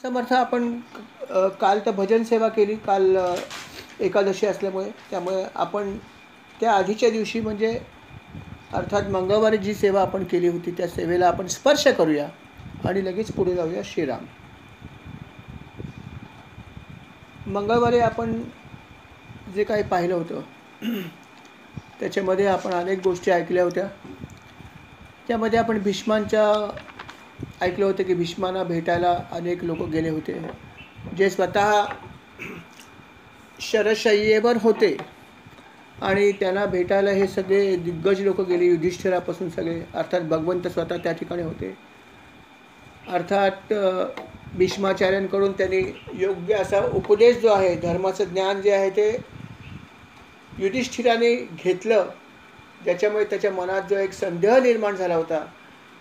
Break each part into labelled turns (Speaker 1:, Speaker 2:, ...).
Speaker 1: समर्थ आपण काल तर भजन सेवा केली काल एकादशी असल्यामुळे त्यामुळे आपण त्या आधीच्या दिवशी म्हणजे अर्थात मंगळवारी जी सेवा आपण केली होती त्या सेवेला आपण स्पर्श करूया आणि लगेच पुढे जाऊया श्रीराम. मंगळवारी आपण जे काही पाहिलं होतं त्याच्यामध्ये आपण अनेक गोष्टी ऐकल्या होत्या. त्यामध्ये आपण भीष्मांच्या ऐकलं होतं की भीष्मांना भेटायला अनेक लोक गेले होते जे स्वतः शरशय्येवर होते आणि त्यांना भेटायला हे सगळे दिग्गज लोक गेले. युधिष्ठिरापासून सगळे अर्थात भगवंत स्वतः त्या ठिकाणी होते. अर्थात भीष्माचार्यांकडून त्यांनी योग्य असा उपदेश जो आहे धर्माचं ज्ञान जे आहे ते युधिष्ठिराने घेतलं, ज्याच्यामुळे त्याच्या मनात जो एक संदेह निर्माण झाला होता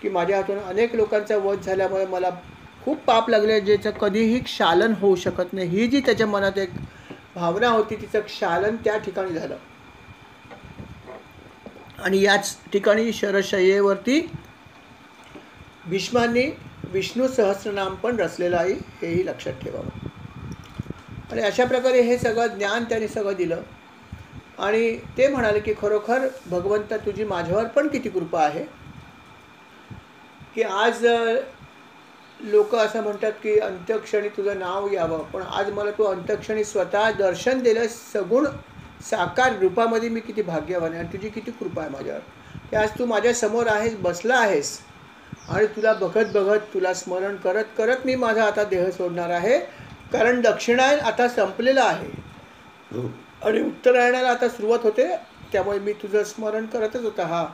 Speaker 1: की माझ्या हातून अनेक लोकांचा वध झाल्यामुळे मला खूप पाप लागले ज्याचं कधीही क्षालन होऊ शकत नाही, ही जी त्याच्या मनात एक भावना होती तिचं क्षालन त्या ठिकाणी झालं. आणि याच ठिकाणी शरशय्येवरती भीष्मांनी विष्णू सहस्रनाम पण रचलेलं आहे, हेही लक्षात ठेवावं. आणि अशा प्रकारे हे सगळं ज्ञान त्यांनी सगळं दिलं आणि ते म्हणाले की खरोखर भगवंता तुझी माझ्यावर पण किती कृपा आहे की आज लोक असं म्हणतात की अंत्यक्षणी तुझं नाव यावं, पण आज मला तू अंत्यक्षणी स्वतः दर्शन दिलं सगुण साकार रूपामध्ये. मी किती भाग्यवान आहे आणि तुझी किती कृपा आहे माझ्यावर की आज तू माझ्यासमोर आहेस, बसला आहेस आणि तुला बघत बघत तुला स्मरण करत करत मी माझा आता देह सोडणार आहे. कारण दक्षिणायन आता संपलेलं आहे आणि उत्तरायणाला आता सुरुवात होते, त्यामुळे मी तुझं स्मरण करतच होता हा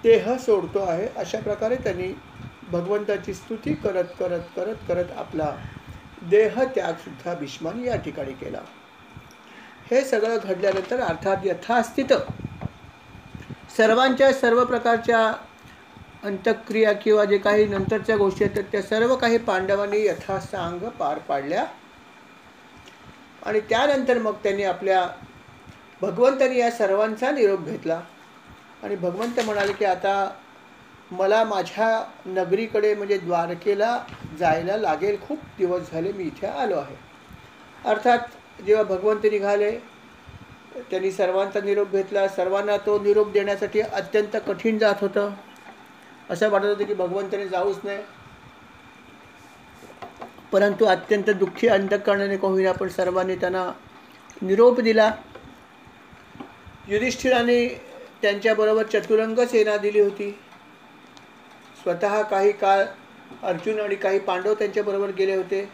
Speaker 1: देह सोडतो आहे. अशा प्रकारे त्यांनी भगवंताची स्तुती करत करत करत करत आपला देह त्यागसुद्धा भीष्माने या ठिकाणी केला. हे सगळं घडल्यानंतर अर्थात यथास्थित सर्वांच्या सर्व प्रकारच्या अंतक्रिया किंवा जे काही नंतरच्या गोष्टी आहेत त्या सर्व काही पांडवांनी यथासांग पार पाडल्या. आणि त्यानंतर मग त्यांनी आपल्या भगवंतांनी या सर्वांचा निरोप घेतला आणि भगवंत म्हणाले की आता मला माझ्या नगरीकडे म्हणजे द्वारकेला जायला लागेल, खूप दिवस झाले मी इथे आलो आहे. अर्थात जेव्हा भगवंत निघाले त्यांनी सर्वांचा निरोप घेतला. सर्वांना तो निरोप देण्यासाठी अत्यंत कठीण जात होतं. असं वाटत होतं की भगवंताने जाऊच नाही, परंतु अत्यंत दुःखी अंतःकरणाने का होईना पण सर्वांनी त्यांना निरोप दिला. युधिष्ठिराने त्यांच्याबरोबर चतुरंग सेना दिली होती. स्वतः काही काळ अर्जुन आणि काही पांडव त्यांच्याबरोबर गेले होते.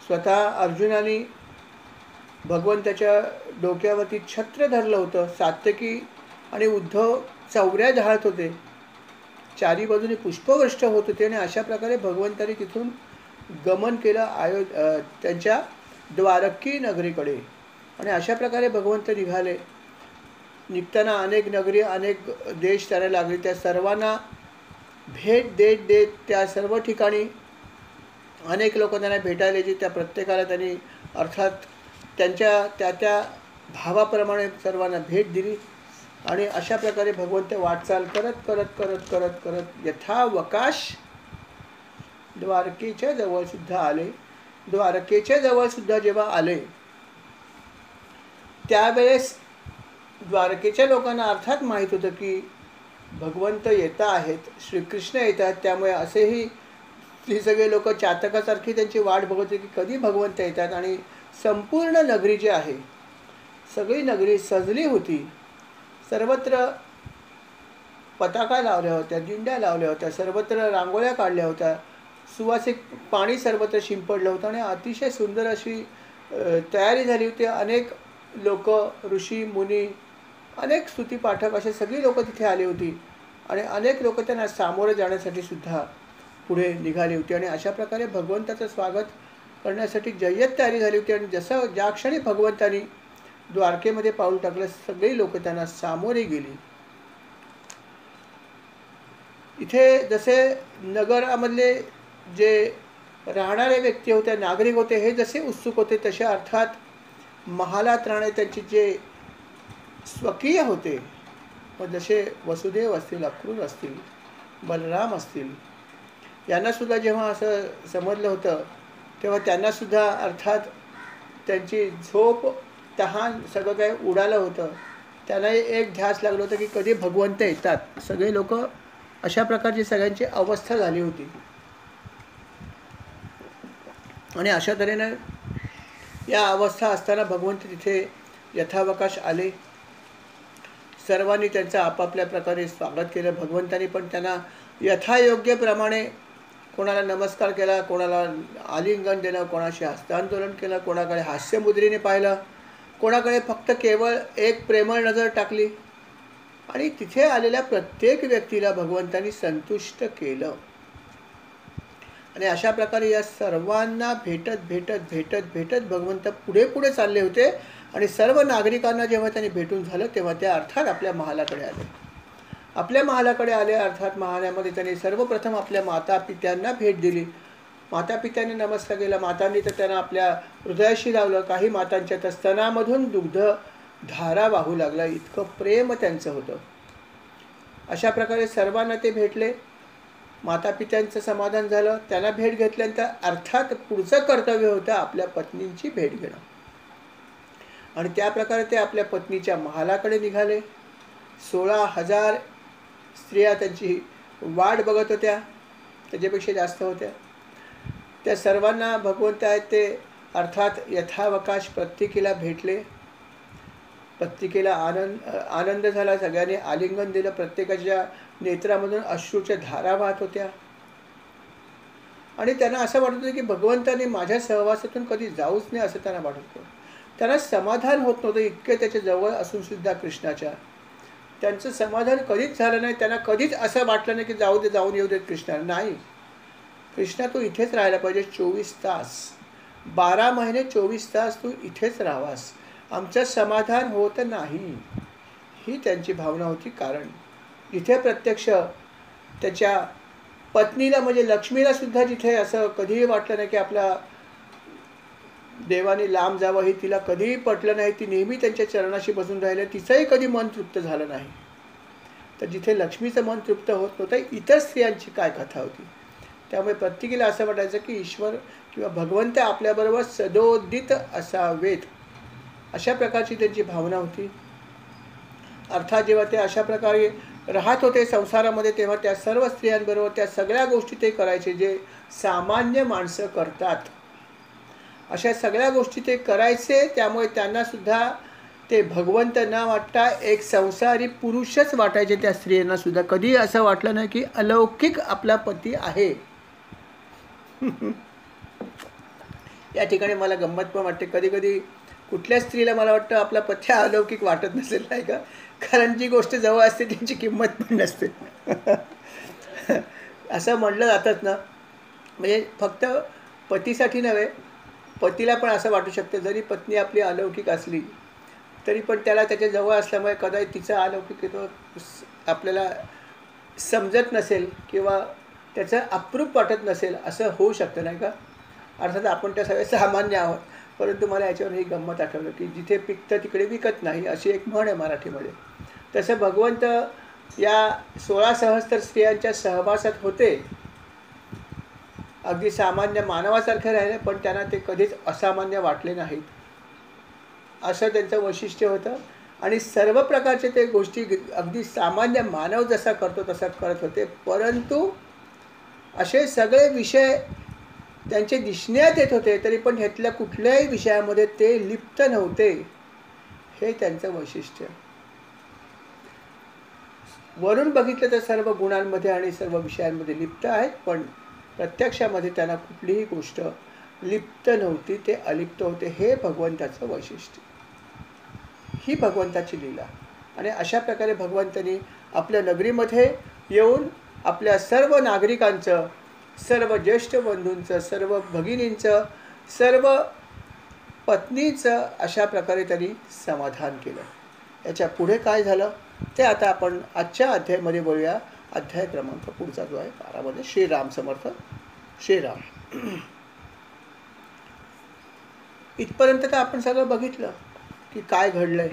Speaker 1: स्वतः अर्जुनाने भगवंताच्या डोक्यावरती छत्र धरलं होतं. सात्यकी आणि उद्धव चौऱ्या झाडत होते, चारी बाजूने पुष्पवृष्ट होत होते आणि अशा प्रकारे भगवंताने तिथून गमन केलं त्यांच्या द्वारकी नगरीकडे. आणि अशा प्रकारे भगवंत निघाले. निघताना अनेक नगरी अनेक देश त्याला लागले. त्या सर्वांना भेट देत देत त्या सर्व ठिकाणी अनेक लोक त्यांना भेटायला यायचे. त्या प्रत्येकाला त्यांनी अर्थात त्यांच्या त्या त्या भावाप्रमाणे सर्वांना भेट दिली. आणि अशा प्रकारे भगवंत वाटचाल करत करत करत करत करत यथावकाश द्वारकेच्या जवळसुद्धा आले. द्वारकेच्या जवळसुद्धा जेव्हा आले त्यावेळेस द्वारकेच्या लोकांना अर्थात माहीत होतं की भगवंत येत आहेत, श्रीकृष्ण येत आहेत. त्यामुळे असेही ही सगळे लोक चातकासारखी त्यांची वाट बघत होते की कधी भगवंत येतात. आणि संपूर्ण नगरी जी आहे सगळी नगरी सजली होती. सर्वत्र पताका लावल्या होत्या, दिंड्या लावल्या होत्या, सर्वत्र रांगोळ्या काढल्या होत्या, सुवासिक पाणी सर्वत्र शिंपडलं होतं आणि अतिशय सुंदर अशी तयारी झाली होती. अनेक लोक, ऋषी मुनी, अनेक स्तुतीपाठक असे सगळी लोक तिथे आली होती आणि अनेक लोक त्यांना सामोरं जाण्यासाठी सुद्धा पुढे निघाली होती. आणि अशा प्रकारे भगवंताचं स्वागत करण्यासाठी जय्यत तयारी झाली होती. आणि जसं ज्या क्षणी भगवंतानी द्वारकेमध्ये पाऊल टाकलं सगळी लोक त्यांना सामोरे गेली. इथे जसे नगरामधले जे राहणारे व्यक्ती होते, नागरिक होते, हे जसे उत्सुक होते तसे अर्थात महालात राहणे त्यांचे जे स्वकीय होते, जसे वसुदेव असतील, अक्रूर असतील, बलराम असतील, यांनासुद्धा जेव्हा असं समजलं होतं तेव्हा त्यांनासुद्धा अर्थात त्यांची झोप तहान सगळं काही उडालं होतं. त्यांनाही एक ध्यास लागलं होतं की कधी भगवंत येतात. सगळे लोक अशा प्रकारची सगळ्यांची अवस्था झाली होती. आणि अशा तऱ्हेनं या अवस्था असताना भगवंत तिथे यथावकाश आले. सर्वांनी त्यांचं आपापल्या प्रकारे स्वागत केलं. भगवंतांनी पण त्यांना यथायोग्यप्रमाणे कोणाला नमस्कार केला, कोणाला आलिंगन दिलं, कोणाशी हस्तांदोलन केलं, कोणाकडे हास्यमुद्रेने पाहिलं, कोणाकडे फक्त केवळ एक प्रेमळ नजर टाकली. आणि तिथे आलेल्या प्रत्येक व्यक्तीला भगवंतांनी संतुष्ट केलं. आणि अशा प्रकारे या सर्वांना भेटत भेटत भेटत भेटत भगवंत पुढे पुढे चालले होते. आणि सर्व नागरिकांना जेव्हा त्यांनी भेटून झालं तेव्हा ते अर्थात आपल्या महालाकडे आले. आपल्या महालाकडे आले अर्थात महालामध्ये त्यांनी सर्वप्रथम आपल्या माता पित्यांना भेट दिली. माता पित्यांनी नमस्कार केला. मातांनी तर त्यांना आपल्या हृदयाशी लावलं. काही मातांच्या तर स्तनामधून दुग्ध धारा वाहू लागला, इतकं प्रेम त्यांचं होतं. अशा प्रकारे सर्वांना ते भेटले. माता पित्यांचं समाधान झालं. त्यांना भेट घेतल्यानंतर अर्थात पुढचं कर्तव्य होतं आपल्या पत्नींची भेट घेणं. आणि त्या प्रकारे ते आपल्या पत्नीच्या महालाकडे निघाले. 16,000 स्त्रिया त्यांची वाट बघत होत्या, त्याच्यापेक्षा जास्त होत्या. त्या सर्वांना भगवंत आहेत ते अर्थात यथावकाश प्रत्येकीला भेटले. प्रत्येकीला आनंद झाला. सगळ्यांनी आलिंगन दिलं. प्रत्येकाच्या नेत्रामधून अश्रूच्या धारा वाहत होत्या. आणि त्यांना असं वाटत होतं की भगवंतांनी माझ्या सहवासातून कधी जाऊच नाही असं त्यांना वाटत होतं. त्यांना समाधान होत नव्हतं इतके त्याच्या जवळ असूनसुद्धा कृष्णाच्या. त्यांचं समाधान कधीच झालं नाही. त्यांना कधीच असं वाटलं नाही की जाऊ दे, जाऊन येऊ देत कृष्णा. नाही, कृष्णा तू इथेच राहायला पाहिजे. 24 तास 12 महिने 24 तास तू इथेच राहावास. आमचं समाधान होत नाही, ही त्यांची भावना होती. कारण इथे प्रत्यक्ष त्याच्या पत्नीला म्हणजे लक्ष्मीला सुद्धा जिथे असं कधीही वाटलं नाही की आपल्या देवाने लांब जावं, हे तिला कधीही पटलं नाही. ती नेहमी त्यांच्या चरणाशी बसून राहिली. तिचंही कधी मन तृप्त झालं नाही. तर जिथे लक्ष्मीचं मन तृप्त होत नव्हतं, इतर स्त्रियांची काय कथा होती. त्यामुळे प्रत्येकीला असं वाटायचं की ईश्वर किंवा भगवंत आपल्याबरोबर सदोदित असावेत, अशा प्रकारची त्यांची भावना होती. अर्थात जेव्हा ते अशा प्रकारे राहत होते संसारामध्ये तेव्हा त्या सर्व स्त्रियांबरोबर त्या सगळ्या गोष्टी ते करायचे जे सामान्य माणसं करतात. अशा सगळ्या गोष्टी ते करायचे. त्यामुळे त्यांनासुद्धा ते भगवंत न वाटता एक संसारी पुरुषच वाटायचे. त्या स्त्रियांनासुद्धा कधी असं वाटलं नाही की अलौकिक आपला पती आहे. या ठिकाणी मला गंमत पण वाटते. कधी कधी कुठल्या स्त्रीला मला वाटतं आपला पती अलौकिक वाटत नसेल, नाही का. कारण जी गोष्ट जवळ असते त्यांची किंमत पण नसते. असं म्हणलं जातंच ना. म्हणजे फक्त पतीसाठी नव्हे, पतीला पण असं वाटू शकतं जरी पत्नी आपली अलौकिक असली तरी पण त्याला त्याच्या जवळ असल्यामुळे कदाचित तिचा अलौकिक आपल्याला समजत नसेल किंवा त्याचं अप्रूप वाटत नसेल, असं होऊ शकतं, नाही का. अर्थात आपण त्या सगळे सामान्य आहोत. परंतु मला याच्यावर ही गंमत आठवलं की जिथे पिकतं तिकडे विकत नाही, अशी एक म्हण आहे मराठीमध्ये. तसं भगवंत या 16 सहस्त्र स्त्रियांच्या सहवासात होते. अगदी सामान्य मानवासारखे राहिले, पण त्यांना ते कधीच असामान्य वाटले नाहीत, असं त्यांचं वैशिष्ट्य होतं. आणि सर्व प्रकारचे ते गोष्टी अगदी सामान्य मानव जसा करतो तसा करत होते. परंतु असे सगळे विषय त्यांचे दिसण्यात येत होते तरी पण ह्यातल्या कुठल्याही विषयामध्ये ते लिप्त नव्हते. हे त्यांचं वैशिष्ट्य. वरून बघितलं तर सर्व गुणांमध्ये आणि सर्व विषयांमध्ये लिप्त आहेत, पण प्रत्यक्षामध्ये त्यांना कुठलीही गोष्ट लिप्त नव्हती. ते अलिप्त होते. हे भगवंताचं वैशिष्ट्य, ही भगवंताची लीला. आणि अशा प्रकारे भगवंतांनी आपल्या नगरीमध्ये येऊन आपल्या सर्व नागरिकांचं, सर्व ज्येष्ठ बंधूंचं, सर्व भगिनींचं, सर्व पत्नीचं अशा प्रकारे त्यांनी समाधान केलं. याच्या पुढे काय झालं ते आता आपण आजच्या अध्यायामध्ये बोलूया. अध्याय क्रमांक पुढचा जो आहे 12 मध्ये. श्रीराम समर्थ. श्रीराम. इथपर्यंत तर आपण सगळं बघितलं की काय घडलंय.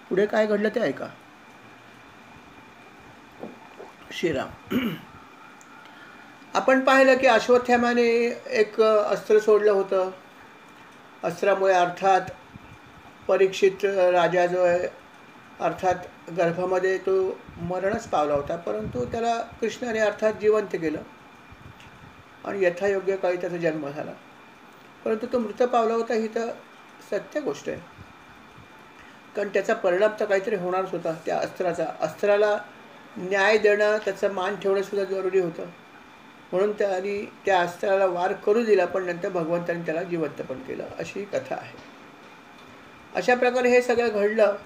Speaker 1: पुढे काय घडलं ते ऐका. श्रीराम. आपण पाहिलं की अश्वत्थाम्याने एक अस्त्र सोडलं होतं. अस्त्रामुळे अर्थात परीक्षित राजा जो आहे अर्थात गर्भामध्ये तो मरणच पावला होता, परंतु त्याला कृष्णाने अर्थात जिवंत केलं आणि यथायोग्य काळी त्याचा जन्म झाला. परंतु तो मृत पावला होता ही तर सत्य गोष्ट आहे, कारण त्याचा परिणाम तर काहीतरी होणारच होता. त्या अस्त्राला न्याय देणं, त्याचा मान ठेवणं सुद्धा जरुरी होतं. म्हणून त्यांनी त्या अस्त्राला वार करू दिला, पण नंतर भगवंतांनी त्याला जिवंत पण केलं, अशी कथा आहे. अशा प्रकारे हे सगळं घडलं.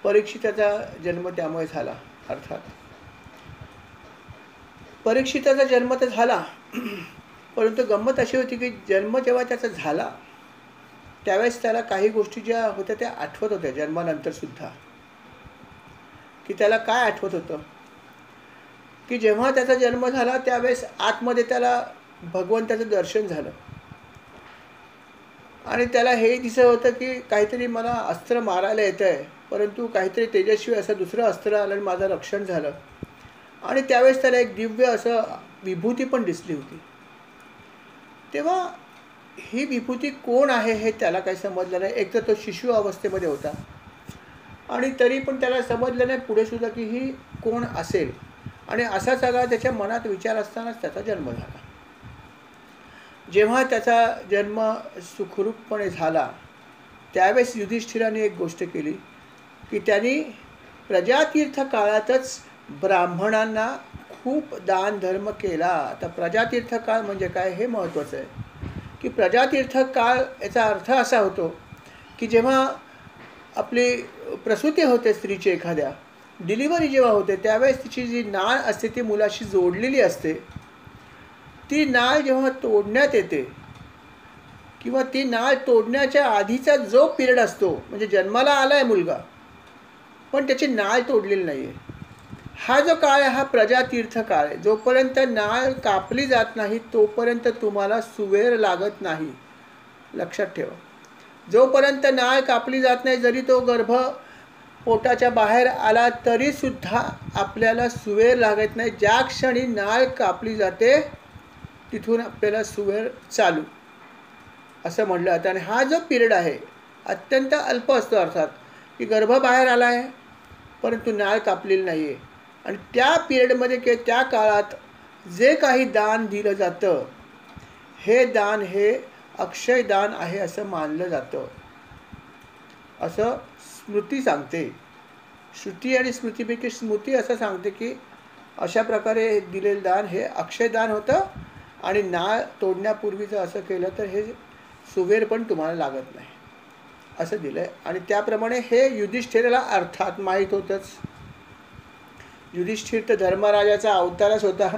Speaker 1: परीक्षिताचा जन्म त्यामुळे झाला. अर्थात परीक्षिताचा जन्म तर झाला, परंतु गंमत अशी होती की जन्म जेव्हा त्याचा झाला त्यावेळेस त्याला काही गोष्टी ज्या होत्या त्या आठवत होत्या जन्मानंतर सुद्धा. की त्याला काय आठवत होतं की जेव्हा त्याचा जन्म झाला त्यावेळेस आतमध्ये त्याला भगवंताचं दर्शन झालं आणि त्याला हे दिसत होतं की काहीतरी मला अस्त्र मारायला येतं आहे, परंतु काहीतरी तेजस्वी असं दुसरं अस्त्र आलं आणि माझं रक्षण झालं. आणि त्यावेळेस त्याला एक दिव्य असं विभूती पण दिसली होती. तेव्हा ही विभूती कोण आहे हे त्याला काही समजलं नाही. एक तर तो शिशु अवस्थेमध्ये होता आणि तरी पण त्याला समजलं नाही पुढे सुद्धा की ही कोण असेल. आणि असा सगळा त्याच्या मनात विचार असतानाच त्याचा जन्म झाला. जेव्हा त्याचा जन्म सुखरूपपणे झाला त्यावेळेस युधिष्ठिराने एक गोष्ट केली की त्यांनी प्रजातीर्थ काळातच ब्राह्मणांना खूप दान धर्म केला. आता प्रजातीर्थ काळ म्हणजे काय हे महत्त्वाचं आहे की प्रजातीर्थ काळ याचा अर्थ असा होतो की जेव्हा आपली प्रसूती होते स्त्रीची, एखाद्या डिलिव्हरी जेव्हा होते त्यावेळेस तिची जी नाळ असते ती मुलाशी जोडलेली असते. ती नाळ जेव्हा तोडण्यात येते किंवा ती नाळ तोडण्याच्या आधीचा जो पिरियड असतो, म्हणजे जन्माला आला आहे मुलगा पण त्याची नाळ तोडलेली नाही आहे, हा जो काळ आहे हा प्रजातीर्थ काळ आहे. जोपर्यंत नाळ कापली जात नाही तोपर्यंत तुम्हाला सुवेर लागत नाही. लक्षात ठेवा, जोपर्यंत नाळ कापली जात नाही, जरी तो गर्भ पोटाच्या बाहेर आला तरीसुद्धा आपल्याला सुवेर लागत नाही. ज्या क्षणी नाळ कापली जाते तिथून आपल्याला सुवेर चालू असं म्हटलं जातं. आणि हा जो पिरियड आहे अत्यंत अल्प असतो. अर्थात की गर्भ बाहेर आला आहे परंतु नाळ कापलेली नाही आहे. आणि त्या पिरियडमध्ये किंवा त्या काळात जे काही दान दिलं जातं हे दान हे अक्षय दान आहे असं मानलं जातं, असं स्मृती सांगते. श्रुती आणि स्मृतीपैकी स्मृती असं सांगते की अशा प्रकारे दिलेलं दान हे अक्षय दान होतं आणि नाळ तोडण्यापूर्वीचं असं केलं तर हे सुवेर पण तुम्हाला लागत नाही असं दिलं आहे. आणि त्याप्रमाणे हे युधिष्ठिराला अर्थात माहीत होतंच. युधिष्ठिर तर धर्मराजाचा अवतारच होता,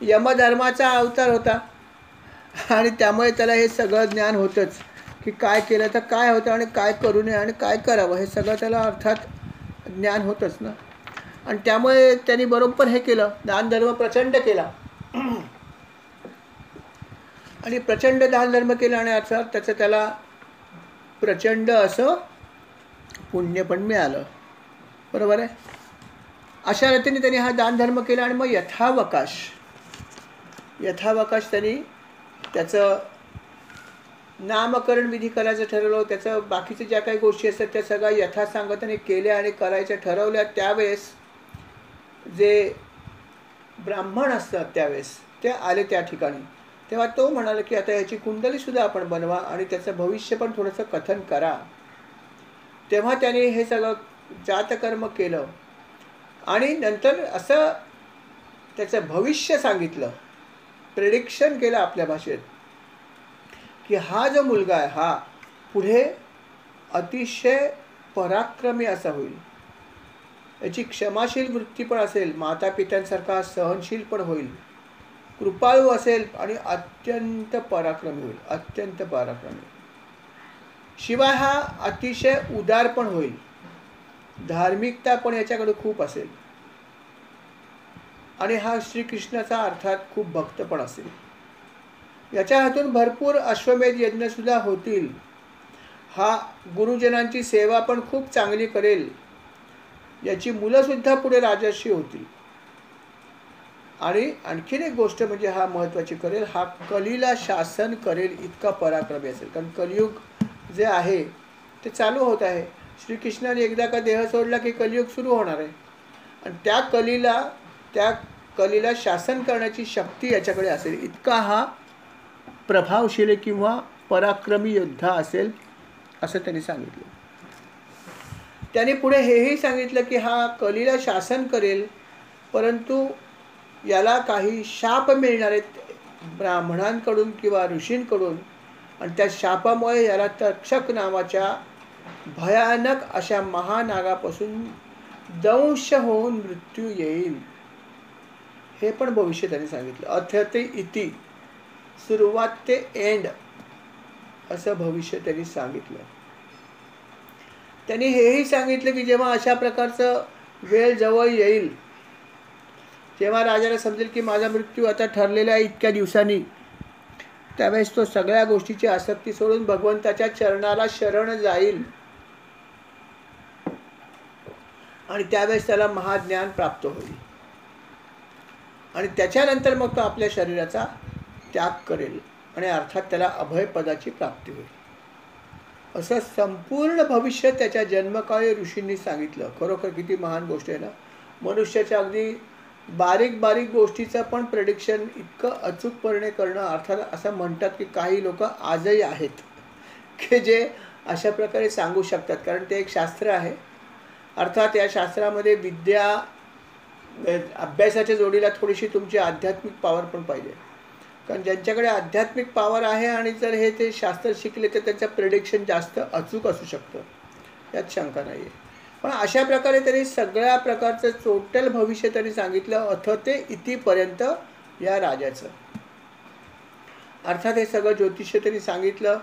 Speaker 1: यमधर्माचा अवतार होता आणि त्यामुळे त्याला हे सगळं ज्ञान होतंच की काय केलं तर काय होतं आणि काय करू नये आणि काय करावं हे सगळं त्याला अर्थात ज्ञान होतंच ना. आणि त्यामुळे त्यांनी बरोबर हे केलं, दानधर्म प्रचंड केला आणि प्रचंड दानधर्म केला आणि अर्थात त्याचं त्याला प्रचंड असं पुण्य पण मिळालं. बरोबर आहे. अशा रीतीने त्यांनी हा दानधर्म केला आणि मग यथावकाश त्यांनी त्याचं नामकरण विधी करायचं ठरवलं. त्याचं बाकीच्या ज्या काही गोष्टी असतात त्या सगळ्या यथासांगताने केल्या आणि करायच्या ठरवल्या. त्यावेळेस जे ब्राह्मण असतात त्यावेळेस ते आले त्या ठिकाणी. तेव्हा तो म्हणाला की आता याची कुंडलीसुद्धा आपण बनवा आणि त्याचं भविष्य पण थोडंसं कथन करा. तेव्हा त्याने हे सगळं जातकर्म केलं आणि नंतर असं त्याचं भविष्य सांगितलं, प्रेडिक्शन केलं आपल्या भाषेत की हा जो मुलगा आहे हा पुढे अतिशय पराक्रमी असा होईल. याची क्षमाशील वृत्ती पण असेल, मातापित्यांसारखा सहनशील पण होईल, कृपाळू असेल आणि अत्यंत पराक्रमी होईल, अत्यंत पराक्रमी. शिवाय हा अतिशय उदार पण होईल, धार्मिकता पण याच्याकडे खूप असेल आणि हा श्रीकृष्णाचा अर्थात खूप भक्त पण असेल. याच्या हातून भरपूर अश्वमेध यज्ञसुद्धा होतील. हा गुरुजनांची सेवा पण खूप चांगली करेल. याची मुलंसुद्धा पुढे राजर्षी होतील. आणि आणखीन एक गोष्ट म्हणजे हा महत्त्वाची करेल, हा कलीला शासन करेल इतका पराक्रमी असेल. कारण कलियुग जे आहे ते चालू होत आहे. श्रीकृष्णाने एकदा का देह सोडला की कलियुग सुरू होणार आहे. आणि त्या कलीला शासन करण्याची शक्ती याच्याकडे असेल, इतका हा प्रभावशील किंवा पराक्रमी योद्धा असेल असं त्यांनी सांगितलं. त्याने पुढे हेही सांगितलं की हा कलीला शासन करेल, परंतु याला काही शाप मिळणार आहेत ब्राह्मणांकडून किंवा ऋषींकडून. आणि त्या शापामुळे याला तक्षक नावाच्या भयानक अशा महानागापासून दंश होऊन मृत्यू येईल. हे पण भविष्य त्यांनी सांगितलं. अथ ते इति, सुरुवात ते एंड असं भविष्य त्यांनी सांगितलं. त्यांनी हेही सांगितलं की जेव्हा अशा प्रकारचं वेळ जवळ येईल, जेव्हा राजाला समजेल की माझा मृत्यू आता ठरलेला आहे इतक्या दिवसांनी, त्यावेळेस तो सगळ्या गोष्टीची आसक्ती सोडून भगवंताच्या चरणाला शरण जाईल. आणि त्यावेळेस त्याला महाज्ञान प्राप्त होईल. आणि त्याच्यानंतर मग तो आपल्या शरीराचा त्याग करेल आणि अर्थात त्याला अभयपदाची प्राप्ती होईल. असं संपूर्ण भविष्य त्याच्या जन्मकाळी ऋषींनी सांगितलं. खरोखर किती महान गोष्ट आहे ना. मनुष्याच्या अगदी बारीक बारीक गोष्टीचं पण प्रेडिक्शन इतकं अचूकपणे करणं. अर्थात असं म्हणतात की काही लोक आजही आहेत की जे अशा प्रकारे सांगू शकतात, कारण ते एक शास्त्र आहे. अर्थात या शास्त्रामध्ये विद्या अभ्यासाच्या जोडीला थोडीशी तुमची आध्यात्मिक पॉवर पण पाहिजे. कारण ज्यांच्याकडे आध्यात्मिक पॉवर आहे आणि जर हे ते शास्त्र शिकले तर त्याचं प्रेडिक्शन जास्त अचूक असू शकतं, यात शंका नाही आहे. पण अशा प्रकारे त्यांनी सगळ्या प्रकारचं टोटल भविष्य त्यांनी सांगितलं अथ ते इतिपर्यंत या राजाचं. अर्थात हे सगळं ज्योतिष्य त्यांनी सांगितलं.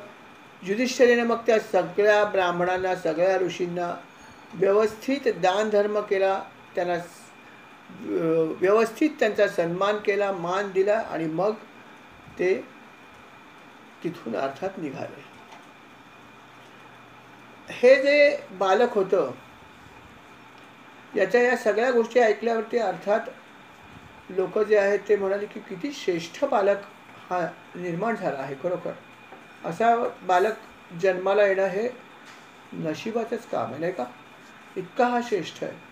Speaker 1: युधिष्ठिराने मग त्या सगळ्या ब्राह्मणांना, सगळ्या ऋषींना व्यवस्थित दान धर्म केला, त्यांना व्यवस्थित त्यांचा सन्मान केला, मान दिला आणि मग ते तिथून अर्थात निघाले. हे जे बालक होतं याच्या या सगळ्या गोष्टी ऐकल्यावरती अर्थात लोक जे आहेत ते म्हणाले की किती श्रेष्ठ बालक हा निर्माण झाला आहे. खरोखर असा बालक जन्माला येणं हे नशिबाचंच काम आहे, नाही का. इतका हा श्रेष्ठ आहे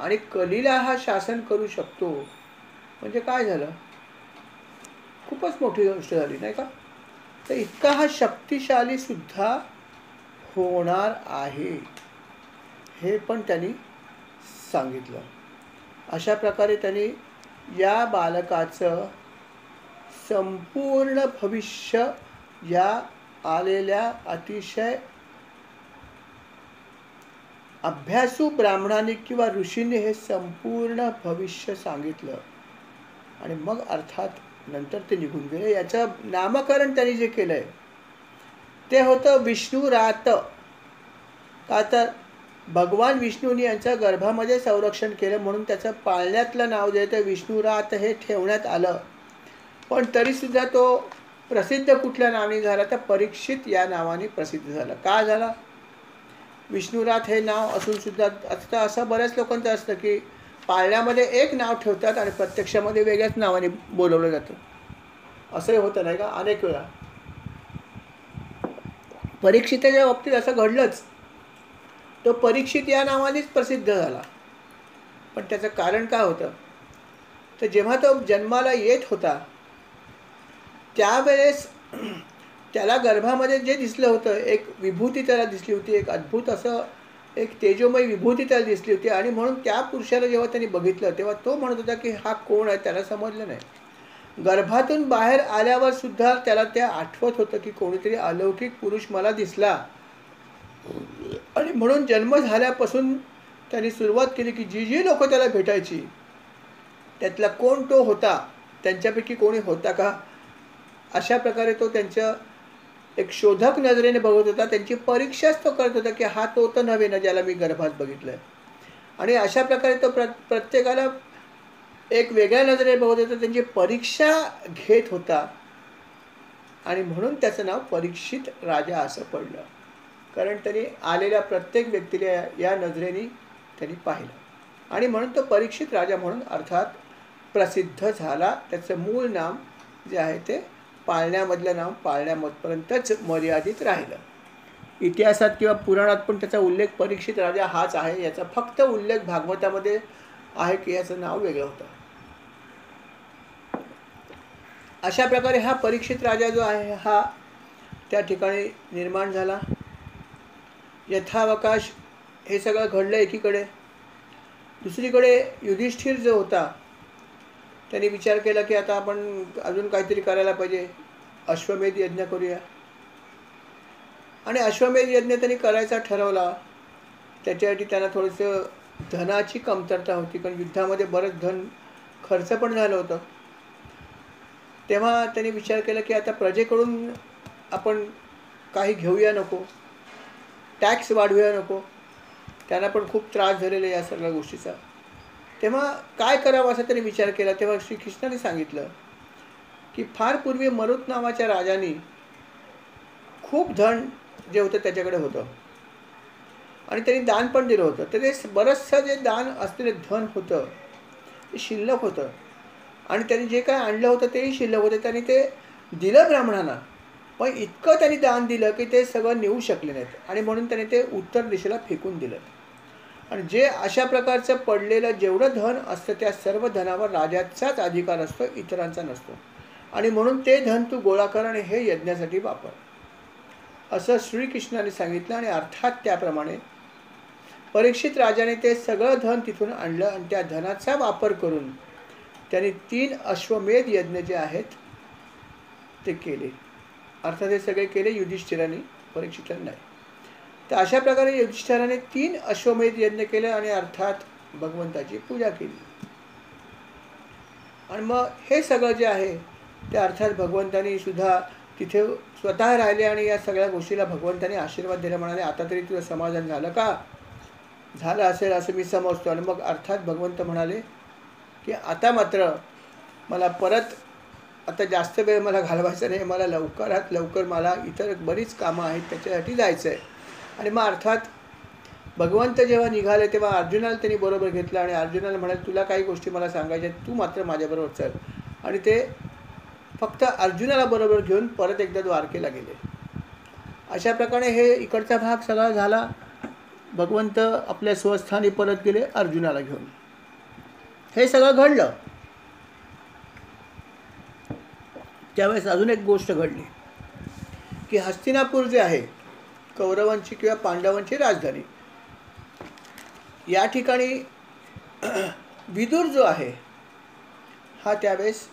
Speaker 1: आणि कलीला हा शासन करू शकतो म्हणजे काय झालं, खूपच मोठी गोष्ट झाली, नाही का. तर इतका हा शक्तिशाली सुद्धा होणार आहे हे पण त्यांनी सांगितलं. अशा प्रकारे त्यांनी या बालकाचं संपूर्ण भविष्य या आलेल्या अतिशय अभ्यासू ब्राह्मणांनी किंवा ऋषींनी हे संपूर्ण भविष्य सांगितलं. आणि मग अर्थात नंतर ते निघून गेले. याचं नामकरण त्यांनी जे केलंय ते होतं विष्णुरात. का तर भगवान विष्णूंनी यांचं गर्भामध्ये संरक्षण केलं म्हणून त्याचं पाळण्यातलं नाव जे आहे विष्णुरात हे ठेवण्यात आलं. पण तरीसुद्धा तो प्रसिद्ध कुठल्या नावाने झाला तर परीक्षित या नावाने प्रसिद्ध झाला. का झाला. विष्णुरात हे नाव असून सुद्धा आता असं बऱ्याच लोकांचं असतं की पाळण्यामध्ये एक नाव ठेवतात आणि प्रत्यक्षामध्ये वेगळ्याच नावाने बोलवलं जातं. असंही होतं, नाही का, अनेक वेळा. परीक्षिताच्या बाबतीत असं घडलंच. तो परीक्षित या नावानेच प्रसिद्ध झाला. पण त्याचं कारण काय होतं तर जेव्हा तो जन्माला येत होता त्यावेळेस त्याला गर्भामध्ये जे दिसलं होतं एक विभूती त्याला दिसली होती, एक अद्भुत असं एक तेजोमय विभूती त्याला दिसली होती. आणि म्हणून त्या पुरुषाला जेव्हा त्यांनी बघितलं तेव्हा तो म्हणत होता की हा कोण आहे, त्याला समजलं नाही. गर्भातून बाहेर आल्यावर सुद्धा त्याला ते आठवत होतं की कोणीतरी अलौकिक पुरुष मला दिसला. आणि म्हणून जन्म झाल्यापासून त्यांनी सुरुवात केली की जी जी लोक त्याला भेटायची त्यातला कोण तो होता, त्यांच्यापैकी कोणी होता का, अशा प्रकारे तो त्यांच्या एक शोधक नजरेने बघत होता. त्यांची परीक्षाच तो करत होता की हा तो तर नव्हे ना ज्याला मी गर्भात बघितलंय. आणि अशा प्रकारे तो प्रत्येकाला एक वेगळ्या नजरेने बघत होता, त्यांची परीक्षा घेत होता. आणि म्हणून त्याचं नाव परीक्षित राजा असं पडलं. कारण त्यांनी आलेल्या प्रत्येक व्यक्तीला या नजरेने त्यांनी पाहिलं आणि म्हणून तो परीक्षित राजा म्हणून अर्थात प्रसिद्ध झाला. त्याचं मूळ नाम जे आहे ते पाळण्यामधलं नाव पाळण्यामधपर्यंतच मर्यादित राहिलं. इतिहासात किंवा पुराणात पण त्याचा उल्लेख परीक्षित राजा हाच आहे. याचा फक्त उल्लेख भागवतामध्ये आहे की याचं नाव वेगळं होतं. अशा प्रकारे हा परीक्षित राजा जो आहे हा त्या ठिकाणी निर्माण झाला. यथावकाश हे सगळं घडलं एकीकडे. दुसरीकडे युधिष्ठिर जो होता त्यांनी विचार केला की आता आपण अजून काहीतरी करायला पाहिजे, अश्वमेध यज्ञ करूया. आणि अश्वमेध यज्ञ त्यांनी करायचा ठरवला. त्याच्यासाठी त्यांना थोडंसं धनाची कमतरता होती, कारण युद्धामध्ये बरंच धन खर्च पण झालं होतं. तेव्हा त्यांनी विचार केला की आता प्रजेकडून आपण काही घेऊया नको, टॅक्स वाढवूया नको, त्यांना पण खूप त्रास झालेला या सगळ्या गोष्टीचा. तेव्हा काय करावं असा त्यांनी विचार केला. तेव्हा श्रीकृष्णाने सांगितलं की फार पूर्वी मरुत नावाच्या राजाने खूप धन जे होतं त्याच्याकडे होतं आणि त्यांनी दान पण दिलं होतं. तर ते बरंचसं जे दान असलेलं धन होतं ते शिल्लक होतं आणि त्यांनी जे काय आणलं होतं तेही शिल्लक होतं. त्यांनी ते दिलं ब्राह्मणांना, पण इतकं त्यांनी दान दिलं की ते सगळं नेऊ शकले नाहीत आणि म्हणून त्यांनी ते उत्तर दिशेला फेकून दिलं. आणि जे अशा प्रकारचं पडलेलं जेवढं धन असतं त्या सर्व धनावर राजाचाच अधिकार असतो, इतरांचा नसतो. आणि म्हणून ते धन तू गोळा कर आणि हे यज्ञासाठी वापर, असं श्रीकृष्णाने सांगितलं. आणि अर्थात त्याप्रमाणे परीक्षित राजाने ते सगळं धन तिथून आणलं आणि त्या धनाचा वापर करून त्यांनी 3 अश्वमेध यज्ञ जे आहेत ते केले. अर्थात हे सगळे केले युधिष्ठिराने, परीक्षिताने नाही. तर अशा प्रकारे युधिष्ठिराने 3 अश्वमेध यज्ञ केले आणि अर्थात भगवंताची पूजा केली. आणि मग हे सगळं जे आहे ते अर्थात भगवंतानी सुद्धा तिथे स्वतः राहिले आणि या सगळ्या गोष्टीला भगवंताने आशीर्वाद दिला. म्हणाले आता तरी तुझं समाधान झालं का? झालं असेल असं मी समजतो. आणि मग अर्थात भगवंत म्हणाले की आता मात्र मला परत आता जास्त वेळ मला घालवायचा नाही, मला लवकरात लवकर मला इतर बरीच कामं आहेत त्याच्यासाठी जायचं आहे. आणि मग अर्थात भगवंत जेव्हा निघाले तेव्हा अर्जुनाला त्यांनी बरोबर घेतलं आणि अर्जुनाला म्हणाले तुला काही गोष्टी मला सांगायच्या, तू मात्र माझ्याबरोबर चल. आणि ते फक्त अर्जुनाला बरोबर घेऊन परत एकदा द्वारकेला गेले. अशा प्रकारे हे इकडचा भाग सगळा झाला. भगवंत आपल्या स्वस्थानी परत गेले अर्जुनाला घेऊन. हे सगळं घडलं. त्यावेळेस अजून एक गोष्ट घडली की हस्तिनापूर जे आहे कौरवांची किंवा पांडवांची राजधानी, या ठिकाणी विदुर जो आहे हा त्यावेळेस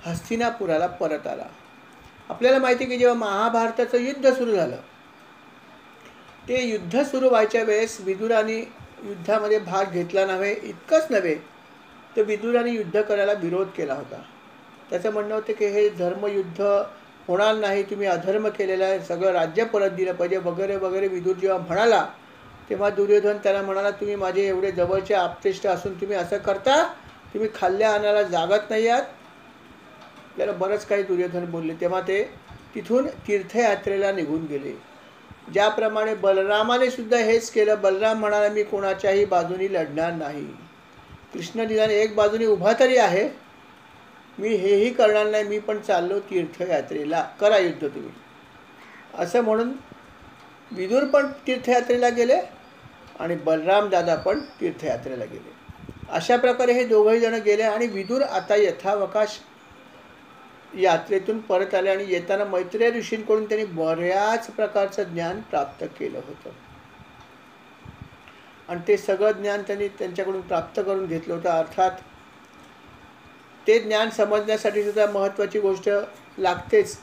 Speaker 1: हस्तिनापुराला परत आला. आपल्याला माहिती आहे की जेव्हा महाभारताचं युद्ध सुरू झालं ते युद्ध सुरू व्हायच्या वेळेस विदुराने युद्धामध्ये भाग घेतला नव्हे, इतकंच नव्हे तर विदुराने युद्ध करायला विरोध केला होता. त्याचं म्हणणं होतं की हे धर्मयुद्ध होणार नाही, तुम्ही अधर्म केलेला आहे, सगळं राज्य परत दिलं पाहिजे वगैरे वगैरे. विदुर जेव्हा म्हणाला तेव्हा दुर्योधन त्याला म्हणाला तुम्ही माझे एवढे जवळचे आप्तेष्ट असून तुम्ही असं करता, तुम्ही खाल्ल्या अन्नाला जागत नाही आहात. त्याला बरंच काही दुर्योधन बोलले. तेव्हा ते तिथून तीर्थयात्रेला निघून गेले. ज्याप्रमाणे बलरामाने सुद्धा हेच केलं. बलराम म्हणाला मी कोणाच्याही बाजूनी लढणार नाही, कृष्ण निदान एक बाजूने उभा तरी आहे, मी हेही करणार नाही, मी पण चाललो तीर्थयात्रेला, करा युद्ध तुम्ही, असं म्हणून विदुर पण तीर्थयात्रेला गेले आणि बलराम दादा पण तीर्थयात्रेला गेले. अशा प्रकारे हे दोघंही जण गेले आणि विदुर आता यथावकाश यात्रेतून परत आले आणि येताना मैत्रेय ऋषींकडून त्यांनी बऱ्याच प्रकारचं ज्ञान प्राप्त केलं होतं. आणि ते सगळं ज्ञान त्यांनी त्यांच्याकडून प्राप्त करून घेतलं होतं. अर्थात ते ज्ञान समजण्यासाठी सुद्धा महत्त्वाची गोष्ट लागतेच.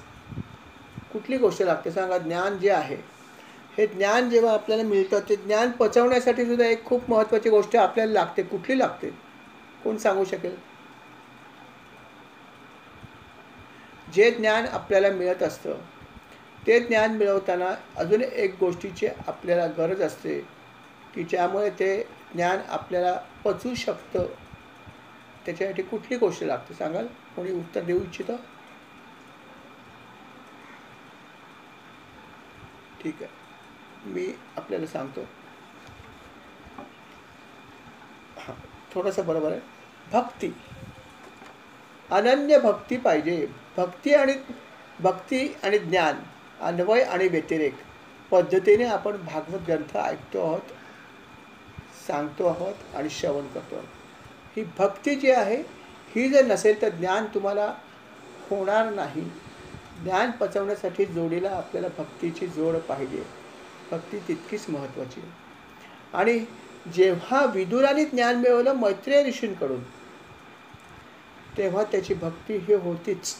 Speaker 1: कुठली गोष्ट लागते सांगा? ज्ञान जे आहे हे ज्ञान जेव्हा आपल्याला मिळतं ते ज्ञान पचवण्यासाठी सुद्धा एक खूप महत्त्वाची गोष्ट आपल्याला लागते. कुठली लागते कोण सांगू शकेल? जे ज्ञान आपल्याला मिळत असतं ते ज्ञान मिळवताना अजून एक गोष्टीची आपल्याला गरज असते की ज्यामुळे ते ज्ञान आपल्याला पचू शकतं. त्याच्यासाठी कुठली गोष्ट लागते सांगाल? कोणी उत्तर देऊ इच्छितं? ठीक आहे, मी आपल्याला सांगतो. हां, थोडंसं बरोबर आहे. भक्ती. अनन्य भक्ती पाहिजे. भक्ती आणि ज्ञान, अन्वय आणि व्यतिरेक पद्धतीने आपण भागवत ग्रंथ ऐकतो आहोत, सांगतो आहोत आणि श्रवण करतो आहोत. ही भक्ती जी आहे ही जर नसेल तर ज्ञान तुम्हाला होणार नाही. ज्ञान पचवण्यासाठी जोडीला आपल्याला भक्तीची जोड पाहिजे. भक्ती तितकीच महत्त्वाची आहे. आणि जेव्हा विदुराने ज्ञान मिळवलं मैत्रेय ऋषींकडून, तेव्हा त्याची भक्ती ही होतीच.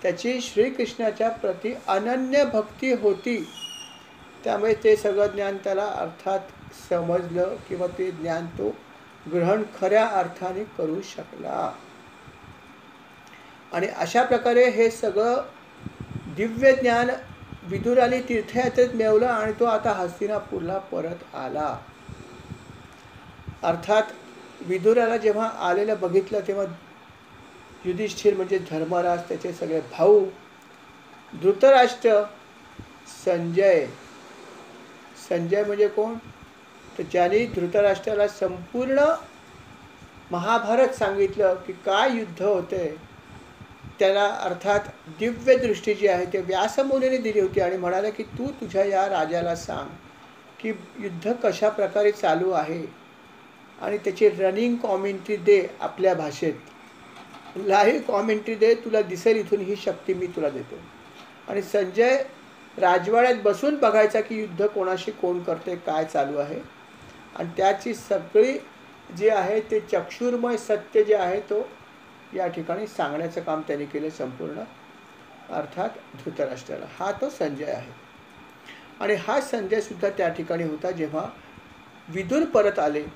Speaker 1: त्याची श्रीकृष्णाच्या प्रती अनन्य भक्ती होती. त्यामुळे ते सगळं ज्ञान त्याला अर्थात समजलं किंवा ते ज्ञान तो ग्रहण खऱ्या अर्थाने करू शकला. आणि अशा प्रकारे हे सगळं दिव्य ज्ञान विदुराने तीर्थयात्रेत मिळवलं आणि तो आता हस्तिनापूरला परत आला. अर्थात विदुराला जेव्हा आलेलं बघितलं तेव्हा युधिष्ठिर म्हणजे धर्मराज, त्याचे सगळे भाऊ, धृतराष्ट्र, संजय म्हणजे कोण, तर ज्यांनी धृतराष्ट्राला संपूर्ण महाभारत सांगितलं की काय युद्ध होते, त्याला अर्थात दिव्य दृष्टी जी आहे ते व्यासमुनीने दिली होती आणि म्हणाले की तू तुझ्या या राजाला सांग की युद्ध कशा प्रकारे चालू आहे आणि त्याची रनिंग कॉमेंट्री दे, आपल्या भाषेत लाईव्ह कॉमेंट्री दे, तुला दिसेल इथून ही शक्ती मी तुला देतो. आणि संजय राजवाड्यात बसून बघायचा की युद्ध कोणाशी कोण करते, काय चालू आहे. आणि त्याची सगळी जी आहे ते चक्षुर्मय सत्य जे आहे तो या ठिकाणी सांगण्याचं काम त्यांनी केलं संपूर्ण, अर्थात धृतराष्ट्राला. हा तो संजय आहे. आणि हा संजय सुद्धा त्या ठिकाणी होता जेव्हा विदुर परत आले.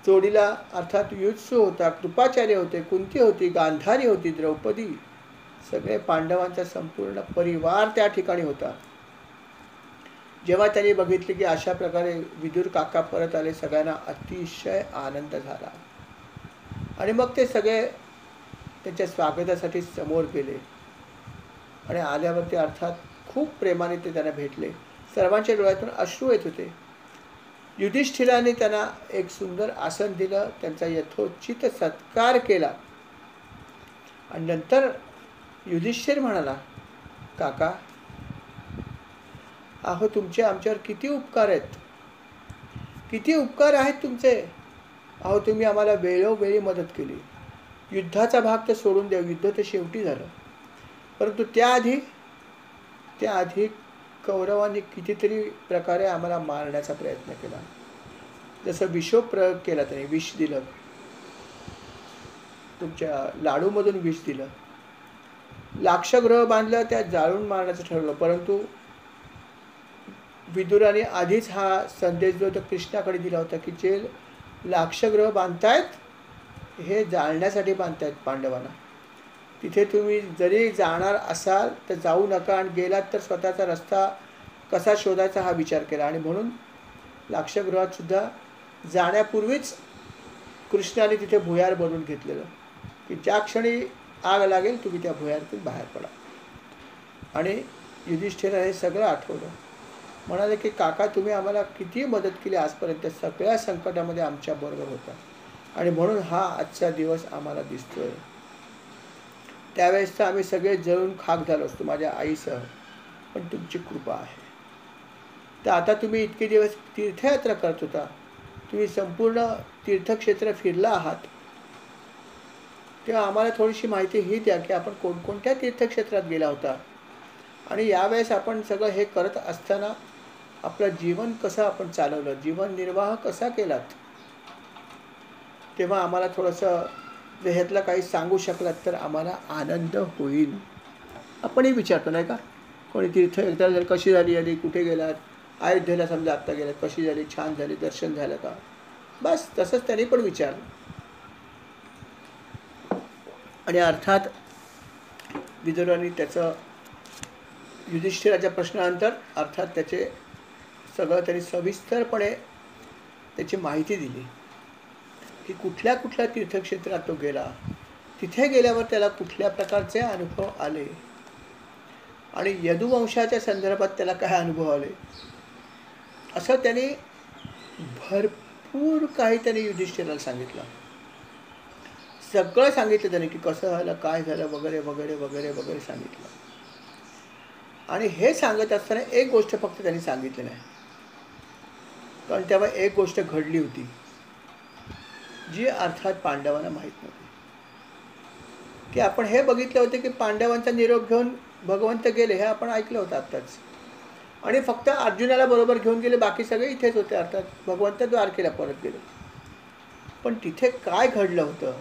Speaker 1: जोडीला अर्थात युत्सू होता, कृपाचार्य होते, कुंती होती, गांधारी होती, द्रौपदी, सगळे पांडवांचा संपूर्ण परिवार त्या ठिकाणी होता. जेव्हा त्यांनी बघितले की अशा प्रकारे विदुर काका परत आले, सगळ्यांना अतिशय आनंद झाला. आणि मग ते सगळे त्यांच्या स्वागतासाठी समोर गेले आणि आल्यावरती अर्थात खूप प्रेमाने ते त्यांना भेटले. सर्वांच्या डोळ्यातून अश्रू येत होते. युधिष्ठिराने त्यांना एक सुंदर आसन दिलं, त्यांचा यथोचित सत्कार केला. आणि नंतर युधिष्ठिर म्हणाला, काका अहो तुमचे आमच्यावर किती उपकार आहेत, किती उपकार आहेत तुमचे. अहो तुम्ही आम्हाला वेळोवेळी मदत केली. युद्धाचा भाग तर सोडून द्या, युद्ध तर शेवटी झालं, परंतु त्याआधी कौरवांनी कितीतरी प्रकारे आम्हाला मारण्याचा प्रयत्न केला. जसं विषोप्रयोग केला, त्याने विष दिलं, तुमच्या लाडूमधून विष दिलं, लाक्षग्रह बांधलं, त्या जाळून मारण्याचं ठरवलं. परंतु विदुराने आधीच हा संदेश जो तो कृष्णाकडे दिला होता की जे लाक्षग्रह बांधतायत हे जाळण्यासाठी बांधतायत पांडवांना. तिथे तुम्ही जरी जाणार असाल तर जाऊ नका आणि गेलात तर स्वतःचा रस्ता कसा शोधायचा हा विचार केला. आणि म्हणून लाक्षगृहात सुद्धा जाण्यापूर्वीच कृष्णाने तिथे भुयार बनवून घेतलेलं की ज्या क्षणी आग लागेल तुम्ही त्या भुयारातून बाहेर पडा. आणि युधिष्ठिराने हे सगळं आठवलं. म्हणाले की काका तुम्ही आम्हाला किती मदत केली आजपर्यंत, सगळ्या संकटामध्ये आमच्याबरोबर होता आणि म्हणून हा आजचा दिवस आम्हाला दिसतोय. त्यावेळेस तर आम्ही सगळे जळून खाक झालो असतो माझ्या आईसह, पण तुमची कृपा आहे. तर आता तुम्ही इतके दिवस तीर्थयात्रा करत होता, तुम्ही संपूर्ण तीर्थक्षेत्र फिरला आहात, तेव्हा आम्हाला थोडीशी माहिती ही द्या की आपण कोणकोणत्या तीर्थक्षेत्रात गेला होता आणि यावेळेस आपण सगळं हे करत असताना आपलं जीवन कसं आपण चालवलं, जीवन निर्वाह कसा केलात, तेव्हा आम्हाला थोडंसं ह्यातलं काही सांगू शकलात तर आम्हाला आनंद होईल. आपणही विचारतो नाही का, कोणी तीर्थयात्रा झाली कशी झाली, कुठे गेलात, अयोध्येला समजा आत्ता गेलात, कशी झाली, छान झाली, दर्शन झालं का, बस तसंच त्यांनी पण विचारलं. आणि अर्थात विदुराने त्याचं युधिष्ठिराच्या प्रश्नानंतर अर्थात त्याचे सगळं त्यांनी सविस्तरपणे त्याची माहिती दिली की कुठल्या कुठल्या तीर्थक्षेत्रात तो गेला, तिथे गेल्यावर त्याला कुठल्या प्रकारचे अनुभव आले आणि यदुवंशाच्या संदर्भात त्याला काय अनुभव आले, असं त्यांनी भरपूर काही त्यांनी युधिष्ठिराला सांगितलं. सगळं सांगितलं त्याने की कसं झालं, काय झालं वगैरे वगैरे वगैरे वगैरे सांगितलं. आणि हे सांगत असताना एक गोष्ट फक्त त्यांनी सांगितली नाही, कारण तेव्हा एक गोष्ट घडली होती जी अर्थात पांडवांना माहीत नव्हती. की आपण हे बघितलं होतं की पांडवांचा निरोप घेऊन भगवंत गेले, हे आपण ऐकलं होतं आत्ताच. आणि फक्त अर्जुनाला बरोबर घेऊन गेले, बाकी सगळे इथेच होते. अर्थात भगवंत द्वारकेला परत गेले. पण तिथे काय घडलं होतं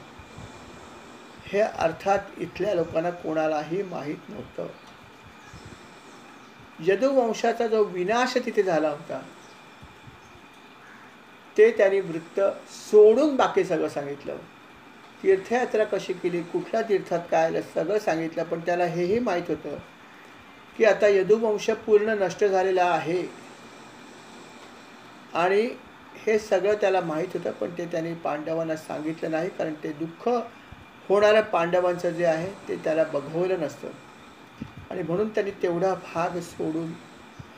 Speaker 1: हे अर्थात इथल्या लोकांना कोणालाही माहीत नव्हतं. यदुवंशाचा जो विनाश तिथे झाला होता ते त्यांनी वृत्त सोडून बाकी सगळं सांगितलं. तीर्थयात्रा कशी केली, कुठल्या तीर्थात काय आलं, सगळं सांगितलं. पण त्याला हेही माहीत होतं की आता यदुवंश पूर्ण नष्ट झालेला आहे. आणि हे सगळं त्याला माहीत होतं, पण ते त्यांनी पांडवांना सांगितलं नाही, कारण ते दुःख होणारं पांडवांचं जे आहे ते त्याला बघवलं नसतं. आणि म्हणून त्यांनी तेवढा भाग सोडून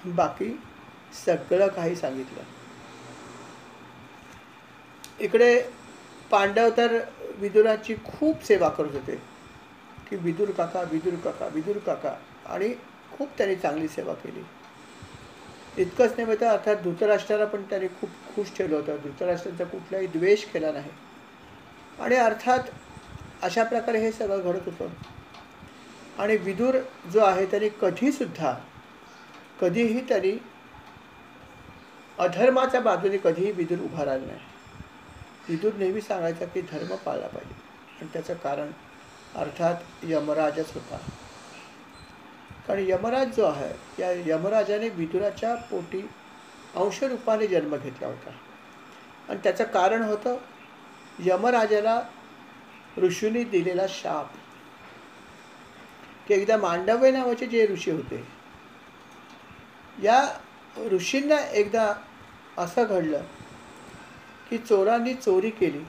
Speaker 1: बाकी सगळं काही सांगितलं. इकडे पांडव तर विदुराची खूप सेवा करत होते की विदुर काका, विदुर काका, विदुर काका. आणि खूप त्यांनी चांगली सेवा केली. इतकंच नाही तर अर्थात धृतराष्ट्राला पण त्यांनी खूप खुश ठेवलं होतं. धृतराष्ट्राचा कुठलाही द्वेष केला नाही. आणि अर्थात अशा प्रकारे हे सगळं घडत होतं. आणि विदुर जो आहे त्याने कधीही त्यांनी अधर्माच्या बाजूने कधीही विदुर उभा राहिला नाही. विदुर नेहमी सांगायचा की धर्म पाळला पाहिजे. आणि त्याचं कारण अर्थात यमराजच होता. कारण यमराज जो आहे या यमराजाने विदुराच्या पोटी अंशरूपाने जन्म घेतला होता. आणि त्याचं कारण होतं यमराजाला ऋषींनी दिलेला शाप. की एकदा मांडव्य नावाचे जे ऋषी होते, या ऋषींना एकदा असं घडलं की चोरांनी चोरी केली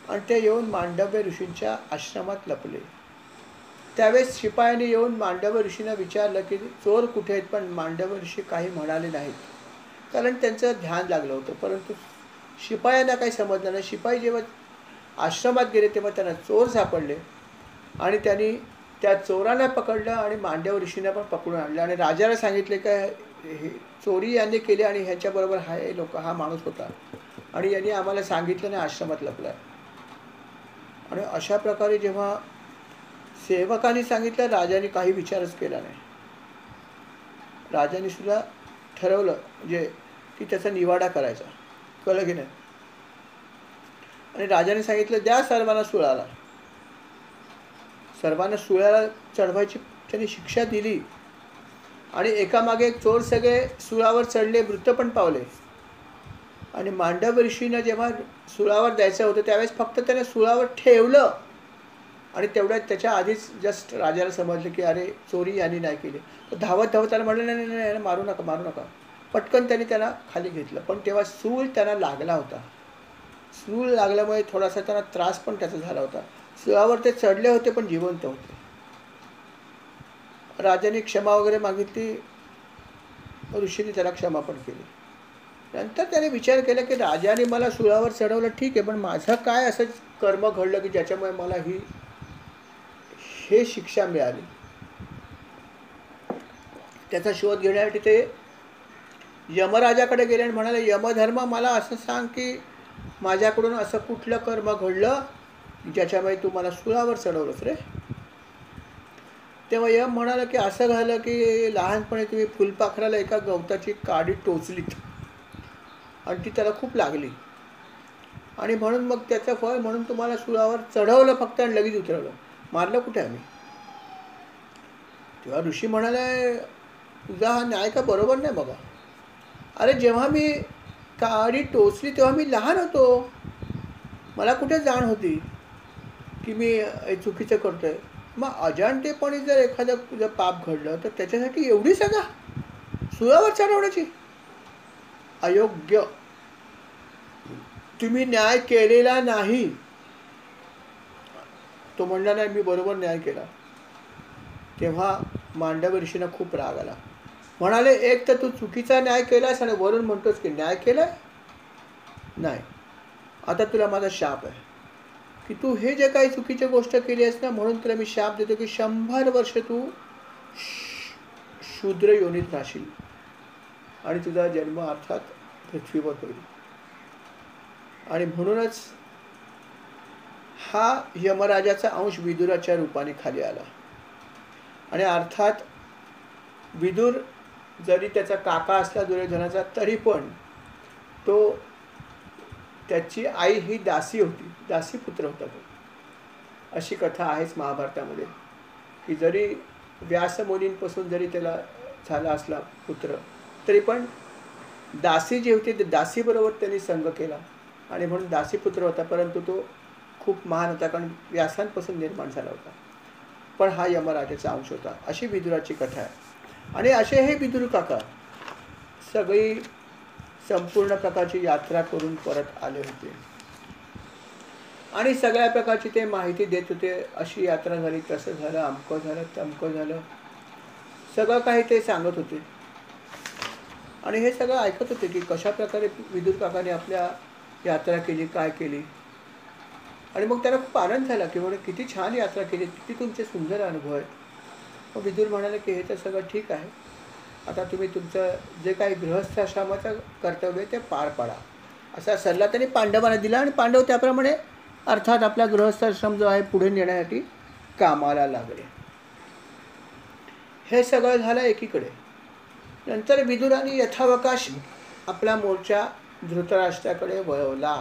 Speaker 1: आणि ते येऊन मांडव्य ऋषींच्या आश्रमात लपले. त्यावेळेस शिपायाने येऊन मांडव्य ऋषींना विचारलं की चोर कुठे आहेत, पण मांडव्य ऋषी काही म्हणाले नाहीत, कारण त्यांचं ध्यान लागलं होतं. परंतु शिपायांना काही समजलं नाही. शिपाई जेव्हा आश्रमात गेले तेव्हा त्यांना चोर सापडले आणि त्यांनी त्या चोरांना पकडलं आणि मांडव्य ऋषींना पण पकडून आणलं. आणि राजाला सांगितले का हे चोरी यांनी केली आणि ह्याच्याबरोबर हा माणूस होता आणि यांनी आम्हाला सांगितलं नाही, आश्रमात लपला. आणि अशा प्रकारे जेव्हा सेवकांनी सांगितलं, राजाने काही विचारच केला नाही. राजाने सुद्धा ठरवलं म्हणजे की त्याचा निवाडा करायचा. कळलं की नाही. आणि राजाने सांगितलं द्या सर्वांना सुळाला. सर्वांना सुळ्याला चढवायची त्यांनी शिक्षा दिली. आणि एकामागे एक चोर सगळे सुळावर चढले, मृत पण पावले. आणि मांडव्य ऋषींना जेव्हा सुळावर द्यायचं होतं त्यावेळेस फक्त त्याने सुळावर ठेवलं. आणि तेवढ्यात त्याच्या आधीच जस्ट राजाला समजलं की अरे चोरी यांनी नाही केली. धावत धावत त्याला म्हटलं नाही नाही नाही मारू नका, मारू नका. पटकन त्यांनी त्याला खाली घेतलं. पण तेव्हा सूळ त्यांना लागला होता. सूळ लागल्यामुळे थोडासा त्यांना त्रास पण त्याचा झाला होता. सुळावर ते चढले होते पण जिवंत होते. राजाने क्षमा वगैरे मागितली, ऋषीने त्याला क्षमा पण केली. नंतर त्याने विचार केला की राजाने मला सुळावर चढवलं ठीक आहे, पण माझं काय असं कर्म घडलं की ज्याच्यामुळे मला हे शिक्षा मिळाली. त्याचा शोध घेण्यासाठी ते यमराजाकडे गेले आणि म्हणाले यमधर्म मला असं सांग की माझ्याकडून असं कुठलं कर्म घडलं ज्याच्यामुळे तू मला सुळावर चढवलंस रे. तेव्हा यम म्हणाला की असं झालं की लहानपणी तुम्ही फुलपाखराला एका गवताची काडी टोचलीत आणि ती त्याला खूप लागली आणि म्हणून मग त्याचं फळ म्हणून तुम्हाला सुळावर चढवलं फक्त आणि लगेच उतरवलं. मारलं कुठे आम्ही. तेव्हा ऋषी म्हणाले तुझा हा न्याय का बरोबर नाही बघा. अरे जेव्हा मी काडी टोचली तेव्हा मी लहान होतो, मला कुठे जाण होती की मी चुकीचं करतोय. मग अजाणतेपणी जर एखादं तुझं पाप घडलं तर त्याच्यासाठी एवढी सजा सुळावर चढवण्याची. अयोग्य, तुम्ही न्याय केलेला नाही. तो म्हणला नाही मी बरोबर न्याय केला. तेव्हा मांडव्य ऋषींना खूप राग आला. म्हणाले एक तर तू चुकीचा न्याय केलास आणि वरून म्हणतोस की न्याय केलाय नाही. आता तुला माझा शाप आहे की तू हे जे काही चुकीची गोष्ट केली आहेस ना, म्हणून तुला मी शाप देतो की 100 वर्ष तू शूद्र योनीत राहशील आणि तुझा जन्म अर्थात पृथ्वीवर होईल. आणि म्हणूनच हा यमराजाचा अंश विदुराच्या रूपाने खाली आला. आणि अर्थात विदुर जरी त्याचा काका असला दुर्योधनाचा, तरी पण तो त्याची आई ही दासी होती, दासीपुत्र होता तो. अशी कथा आहेच महाभारतामध्ये की जरी व्यासमुनींपासून जरी त्याला झाला असला पुत्र, तरी पण दासी जी होती, दासीबरोबर त्यांनी संग केला आणि म्हणून दासीपुत्र होता. परंतु तो खूप महान होता, कारण व्यासांपासून निर्माण झाला होता. पण हा यमराजाचा अंश होता. अशी विदुराची कथा आहे. आणि असे हे विदुर काका सगळी संपूर्ण प्रकारची यात्रा करून परत आले होते आणि सगळ्या प्रकारची ते माहिती देत होते. अशी यात्रा झाली, तसं झालं, अमकं झालं, तमकं झालं, सगळं काही ते सांगत होते. आणि हे सगळं ऐकत होते की कशा प्रकारे विदुर काकाने आपल्या यात्रा केली, काय केली. आणि मग त्याला खूप आनंद झाला की म्हणजे किती छान यात्रा केली, किती तुमचे सुंदर अनुभव आहेत. मग विदुर म्हणाले की हे तर सगळं ठीक आहे, आता तुम्ही तुमचं जे काही गृहस्थाश्रमाचं कर्तव्य ते पार पाडा, असा सल्ला त्यांनी पांडवांना दिला. आणि पांडव त्याप्रमाणे अर्थात आपला गृहस्थाश्रम जो आहे पुढे नेण्यासाठी कामाला लागले. हे सगळं झालं एकीकडे. नंतर विदुराने यथावकाश आपला मोर्चा धृतराष्ट्राकडे वळवला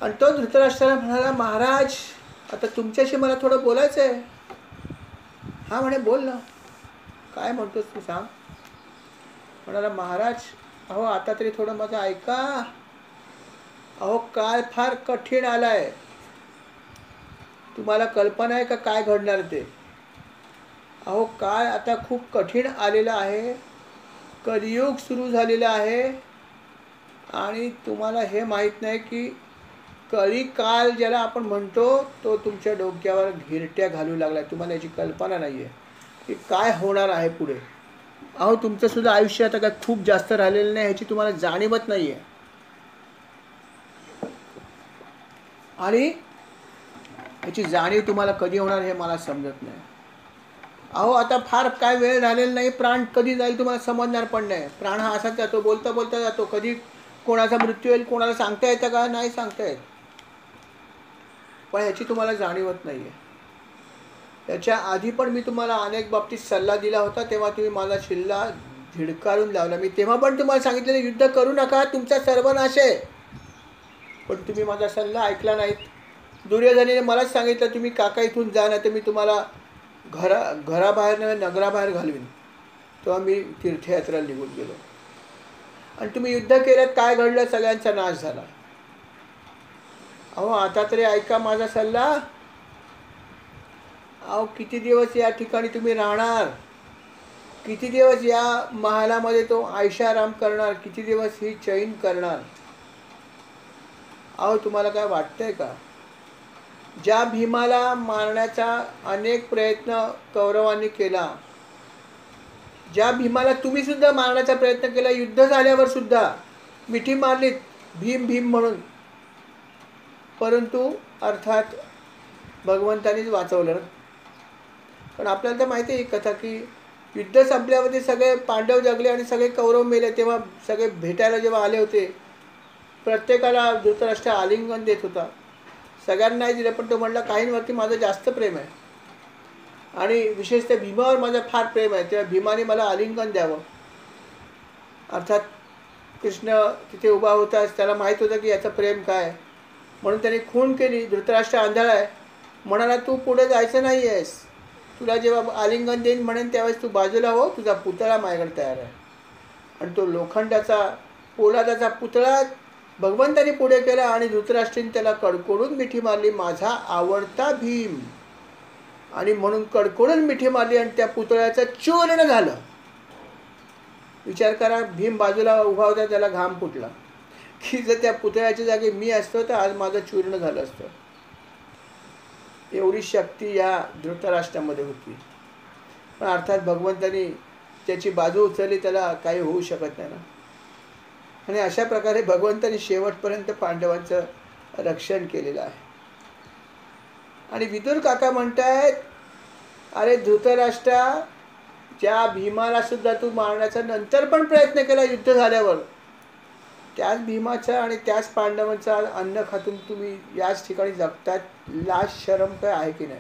Speaker 1: आणि तो धृतराष्ट्राला म्हणाला, महाराज आता तुमच्याशी मला थोडं बोलायचं आहे. हा म्हणे, बोल ना, काय म्हणतोस तू, सांग. म्हणाला, महाराज अहो आता तरी थोडं माझं ऐका. अहो काळ फार कठीण आलाय, तुम्हाला कल्पना आहे का काय घडणार ते. अहो काळ आता खूप कठीण आलेला आहे, कलियुग सुरू झालेला आहे. आणि तुम्हाला हे माहीत नाही की कळी काळ ज्याला आपण म्हणतो तो तुमच्या डोक्यावर घिरट्या घालू लागला. तुम्हाला याची कल्पना नाही आहे की काय होणार आहे पुढे. अहो तुमचं सुद्धा आयुष्य आता काय खूप जास्त राहिलेलं नाही, ह्याची तुम्हाला जाणीवच नाही आहे. आणि याची जाणीव तुम्हाला कधी होणार हे मला समजत नाही. अहो आता फार काय वेळ राहिलेला नाही, प्राण कधी जाईल तुम्हाला समजणार पण नाही. प्राण हा असाच जातो, बोलता बोलता जातो. कधी कोणाचा मृत्यू येईल कोणाला सांगता येतं का, नाही सांगता येत. पण ह्याची तुम्हाला जाणीवत नाही आहे. याच्या आधी पण मी तुम्हाला अनेक बाबतीत सल्ला दिला होता, तेव्हा तुम्ही माझा शिल्ला झिडकारून लावला. मी तेव्हा पण तुम्हाला सांगितलेलं युद्ध करू नका, तुमचा सर्वनाश आहे. पण तुम्ही माझा सल्ला ऐकला नाहीत. दुर्योधनाने मलाच सांगितलं तुम्ही काका इथून जा, नाही तर मी तुम्हाला घराबाहेर नव्हे नगराबाहेर घालवीन. तेव्हा मी तीर्थयात्रेला निघून गेलो आणि तुम्ही युद्ध केलं, काय घडलं, सगळ्यांचा नाश झाला. अहो आता तरी ऐका माझा सल्ला. अहो किती दिवस या ठिकाणी तुम्ही राहणार, किती दिवस या महालामध्ये तो ऐशाराम करणार, किती दिवस ही चैन करणार. अहो तुम्हाला काय वाटतंय का, ज्या भीमाला मारण्याचा अनेक प्रयत्न कौरवांनी केला, ज्या भीमाला तुम्ही सुद्धा मारण्याचा प्रयत्न केला, युद्ध झाल्यावर सुद्धा मिठी मारलीत भीम भीम म्हणून, परंतु अर्थात भगवंतानीच वाचवलं. पण आपल्याला तर माहिती आहे ही कथा की युद्ध संपल्यावरती सगळे पांडव जगले आणि सगळे कौरव मेले. तेव्हा सगळे भेटायला जेव्हा आले होते, प्रत्येकाला धृतराष्ट्र आलिंगन देत होता. सगळ्यांना नाही दिलं, पण तो म्हणला काहींवरती माझं जास्त प्रेम आहे आणि विशेषतः भीमावर माझं फार प्रेम आहे, तेव्हा भीमाने मला आलिंगन द्यावं. अर्थात कृष्ण तिथे उभा होता, त्याला माहीत होतं की याचं प्रेम काय, म्हणून त्याने खून केली. धृतराष्ट्र आंधळा आहे, म्हणाला तू पुढे जायचं नाही आहेस, तुला जेव्हा आलिंगन देईन म्हणेन त्यावेळेस तू बाजूला हो, तुझा पुतळा माझ्याकडे तयार आहे. आणि तो लोखंडाचा पोलादाचा पुतळा भगवंतानी पुढे केला आणि धृतराष्ट्राने त्याला कडकडून मिठी मारली, माझा आवडता भीम. आणि म्हणून कडकडून मिठी मारली आणि त्या पुतळ्याचं चूर्ण झालं. विचार करा, भीम बाजूला उभा होता, त्याला घाम फुटला की जर त्या पुतळ्याच्या जागी मी असतो तर आज माझं चूर्ण झालं असतं. एवढी शक्ती या धृतराष्ट्रामध्ये होती. पण अर्थात भगवंतानी त्याची बाजू उचलली, त्याला काही होऊ शकत नाही ना. आणि अशा प्रकारे भगवंतानी शेवटपर्यंत पांडवांचं रक्षण केलेलं आहे. आणि विदुर काका म्हणतायत, अरे धृतराष्ट्रा, ज्या भीमाला सुद्धा तू मारण्याचा नंतर पण प्रयत्न केला युद्ध झाल्यावर, त्याच भीमाचा आणि त्याच पांडवांचा अन्न खातून तुम्ही याच ठिकाणी जगतात. लाज शरम काय आहे की नाही.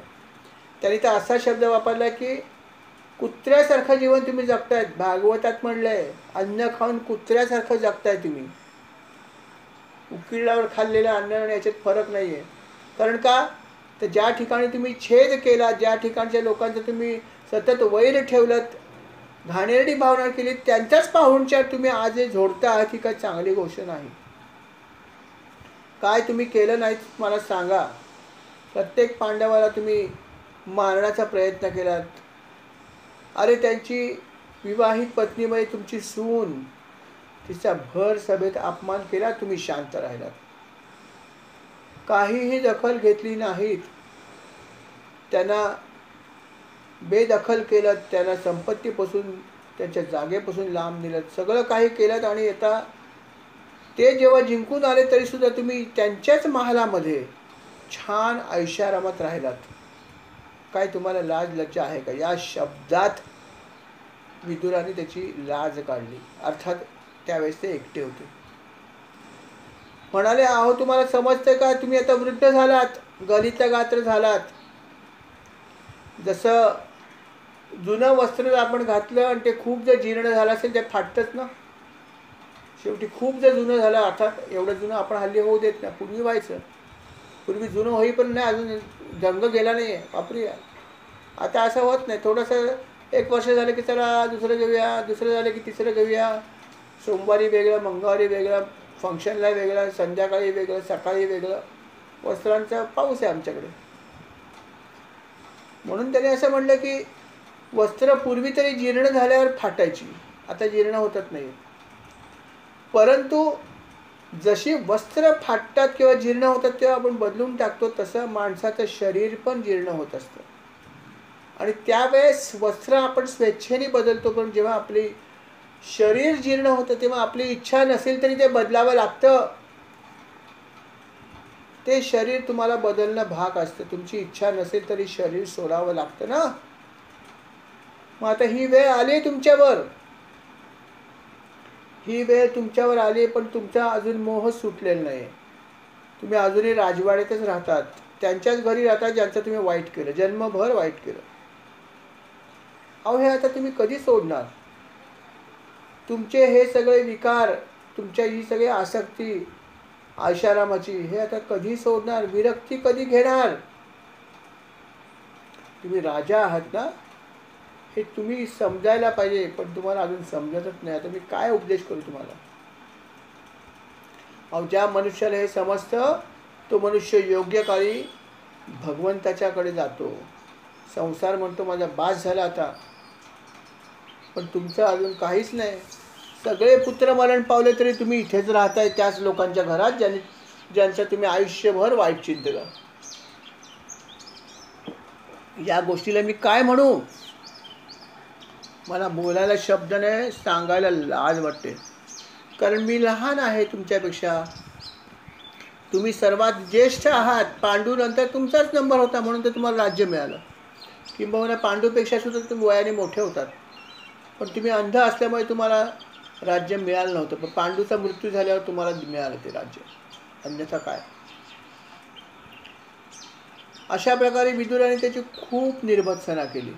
Speaker 1: त्यांनी तर असा शब्द वापरला की कुत्र्यासारखं जीवन तुम्ही जगतायत. भागवतात म्हणलंय, अन्न खाऊन कुत्र्यासारखं जगताय तुम्ही. उकिरड्यावर खाल्लेलं अन्न आणि याच्यात फरक नाही आहे. कारण का, तर ज्या ठिकाणी तुम्ही छेद केला, ज्या ठिकाणच्या लोकांचं तुम्ही सतत वैर ठेवलं, घाणेरडी भावना केली, त्यांच्याच पाहुणचार तुम्ही आज हे झोडता आहात, ही काय चांगली गोष्ट नाही. काय तुम्ही केलं नाही मला सांगा. प्रत्येक पांडवाला तुम्ही मारण्याचा प्रयत्न केलात. अरे त्यांची विवाहित पत्नीमध्ये तुमची सून, तिचा भर सभेत अपमान केला, तुम्ही शांत राहिलात. काहीही दखल घेतली नाहीत. त्यांना बेदखल केलं, त्यांना संपत्तीपासून, त्यांच्या जागेपासून लांब नेलं, सगळं काही केलं. आणि आता ते जेव्हा जिंकून आले तरीसुद्धा तुम्ही त्यांच्याच महालामध्ये छान ऐशारामात राहिलात. काय तुम्हाला लाज लज्जा आहे का. या शब्दात विदुराने त्याची लाज काढली. अर्थात त्यावेळेस ते एकटे होते. म्हणाले, अहो तुम्हाला समजतं का, तुम्ही आता वृद्ध झालात, गलित गात्र झालात. जसं जुनं वस्त्र आपण घातलं आणि ते खूप जर जीर्ण झालं असेल ते फाटतंच ना. शेवटी खूप जर जुनं झालं, अर्थात एवढं जुनं आपण हल्ली होऊ देत नाही, पूर्वी व्हायचं. पूर्वी जुनं होई पण नाही, अजून जंग गेला नाही आहे, वापरूया. आता असं होत नाही. थोडंसं 1 वर्ष झालं की चला दुसरं घेऊया, दुसरं झालं की तिसरं घेऊया. सोमवारी वेगळं, मंगळवारी वेगळं, फंक्शनला वेगळं, संध्याकाळी वेगळं, सकाळी वेगळं. वस्त्रांचा पाऊस आहे आमच्याकडे. म्हणून त्याने असं म्हणलं की वस्त्र पूर्वी तरी जीर्ण झाल्यावर फाटायची, आता जीर्ण होतच नाही. परंतु जशी वस्त्र फाटतात किंवा जीर्ण होतात तेव्हा आपण बदलून टाकतो, तसं माणसाचं शरीर पण जीर्ण होत असतं. आणि त्यावेळेस वस्त्र आपण स्वेच्छेने बदलतो, पण जेव्हा आपली शरीर जीर्ण होतं तेव्हा आपली इच्छा नसेल तरी ते बदलावं लागतं. ते शरीर तुम्हाला बदलणं भाग असतं. तुमची इच्छा नसेल तरी शरीर सोडावं लागतं ना. मग आता ही वेळ आली तुमच्यावर, ही वेळ तुमच्यावर आली, पण तुमचा अजून मोह सुटलेला नाही. तुम्ही अजूनही राजवाड्यातच राहतात, त्यांच्याच घरी राहतात ज्यांचं तुम्ही वाईट केलं, जन्मभर वाईट केलं. अहो हे आता तुम्ही कधी सोडणार. तुमचे हे सगळे विकार, तुमच्या ही सगळी आसक्ती ऐशारामाची, हे आता कधी सोडणार. विरक्ती कधी घेणार. तुम्ही राजा आहात ना, हे तुम्ही समजायला पाहिजे, पण तुम्हाला अजून समजतच नाही. आता मी काय उपदेश करू तुम्हाला. अहो ज्या मनुष्याला हे समजतं तो मनुष्य योग्य काळी भगवंताच्याकडे जातो. संसार म्हणतो माझा बास झाला आता, पण तुमचं अजून काहीच नाही. सगळे पुत्र मरण पावले तरी तुम्ही इथेच राहताय, त्याच लोकांच्या घरात ज्यांचं तुम्ही आयुष्यभर वाईट चिंतलं. या गोष्टीला मी काय म्हणू. मला बोलायला शब्द नाही, सांगायला लाज वाटते. कारण मी लहान आहे तुमच्यापेक्षा. तुम्ही सर्वात ज्येष्ठ आहात. पांडूनंतर तुमचाच नंबर होता, म्हणून तर तुम्हाला राज्य मिळालं. किंबहुना पांडूपेक्षा सुद्धा तुम्ही वयाने मोठे होतात, पण तुम्ही अंध असल्यामुळे तुम्हाला राज्य मिळालं नव्हतं. पण पांडूचा मृत्यू झाल्यावर तुम्हाला मिळालं ते राज्य, अन्यथा काय. अशा प्रकारे विदुराने त्याची खूप निर्भत्सना केली,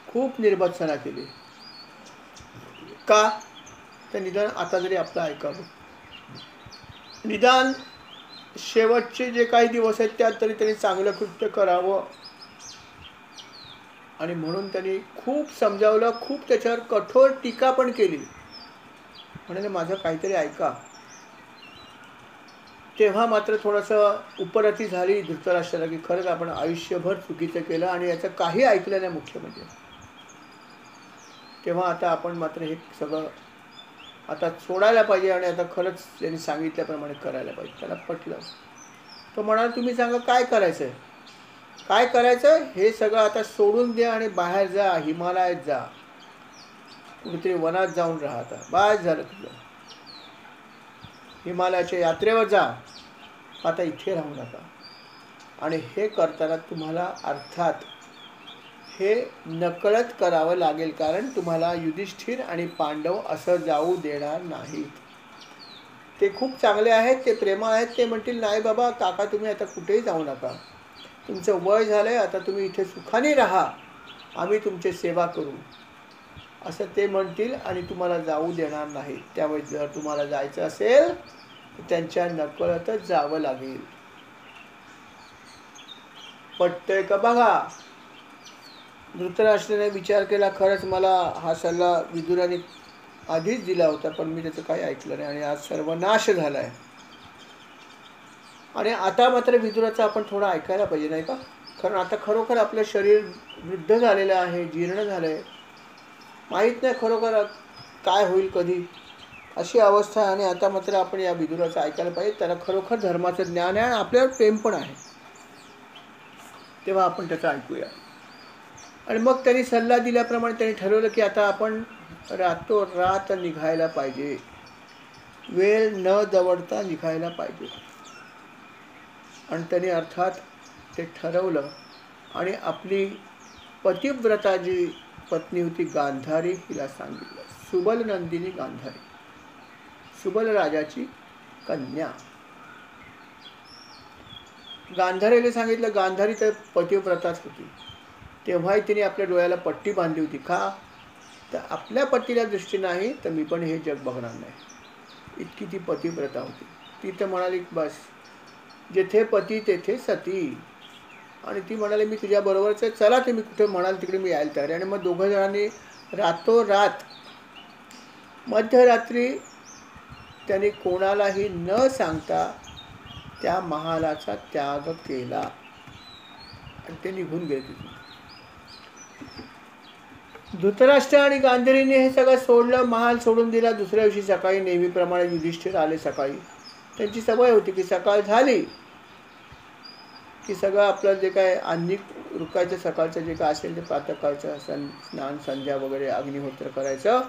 Speaker 1: खूप निर्भत्सना केली. का तर निदान आता जरी आपलं ऐकावं, निदान शेवटचे जे काही दिवस आहेत त्यात तरी त्यांनी चांगलं कृत्य करावं. आणि म्हणून त्यांनी खूप समजावलं, खूप त्याच्यावर कठोर टीका पण केली. म्हणाले माझं काहीतरी ऐका. तेव्हा मात्र थोडंसं उपरती झाली धृतराष्ट्राला की खरंच आपण आयुष्यभर चुकीचं केलं आणि याचं काही ऐकलं नाही. मुख्य म्हणजे तेव्हा आता आपण मात्र हे सगळं आता सोडायला पाहिजे आणि आता खरंच त्यांनी सांगितल्याप्रमाणे करायला पाहिजे. त्याला पटलं. तो म्हणाला तुम्ही सांगा काय करायचं आहे, काय करायचं. हे सगळं आता सोडून द्या आणि बाहेर जा, हिमालयात जा, कुठेतरी वनात जाऊन राहता. बास झालं तुझं. हिमालयाच्या यात्रेवर जा. आता इथे राहू नका. आणि हे करताना तुम्हाला अर्थात हे नकळत करावं लागेल, कारण तुम्हाला युधिष्ठिर आणि पांडव असं जाऊ देणार नाहीत. ते खूप चांगले आहेत, ते प्रेमळ आहेत. ते म्हणतील नाही बाबा काका तुम्ही आता कुठेही जाऊ नका, तुमचं वय झालंय, आता तुम्ही इथे सुखाने राहा, आम्ही तुमची सेवा करू असं ते म्हणतील आणि तुम्हाला जाऊ देणार नाही. त्यामुळे जर तुम्हाला जायचं असेल तर त्यांच्या नकळतच जावं लागेल. पटतंय का बघा. धृतराष्ट्राने विचार केला, खरंच मला हा सल्ला विदुराने आधीच दिला होता, पण मी त्याचं काही ऐकलं नाही आणि आज सर्वनाश झाला आहे. आणि आता मात्र विदुराचं आपण थोडं ऐकायला पाहिजे नाही का. कारण आता खरोखर आपलं शरीर वृद्ध झालेलं आहे, जीर्ण झालं आहे, माहीत नाही खरोखर काय होईल कधी, अशी अवस्था आहे. आणि आता मात्र आपण या विदुराचं ऐकायला पाहिजे. त्याला खरोखर धर्माचं ज्ञान आहे आणि आपल्यावर प्रेम पण आहे, तेव्हा आपण त्याचं ऐकूया. आणि मग त्यांनी सल्ला दिल्याप्रमाणे त्यांनी ठरवलं की आता आपण रातोरात निघायला पाहिजे, वेळ न दवडता निघायला पाहिजे. आणि त्यांनी अर्थात ते ठरवलं आणि आपली पतिव्रता जी पत्नी होती गांधारी हिला सांगितलं. सुबल नंदिनी गांधारी, सुबल राजाची कन्या गांधारीला सांगितलं. गांधारी तर पतिव्रताच होती. तेव्हाही तिने आपल्या डोळ्याला पट्टी बांधली होती. का तर आपल्या पतीला दृष्टी नाही तर मी पण हे जग बघणार नाही, इतकी ती पतिव्रता होती. ती तर म्हणाली बस जेथे पती तेथे सती. आणि ती म्हणाली मी तुझ्याबरोबरच आहे, चला तुम्ही कुठे म्हणाल तिकडे मी यायला तयार. आणि मग दोघं जणांनी रातोरात मध्यरात्री त्यांनी कोणालाही न सांगता त्या महालाचा त्याग केला आणि ते निघून गेले तिथून. धृतराष्ट्र आणि गांधारीने हे सगळं सोडलं, महाल सोडून दिला. दुसऱ्या दिवशी सकाळी नेहमीप्रमाणे युधिष्ठिर आले. सकाळी त्यांची सवय होती की सकाळ झाली की सगळं आपलं जे काय अन्निक रुकायचं, सकाळचं जे काय असेल ते प्रातःकाळचं स्नान संध्या वगैरे अग्निहोत्र करायचं,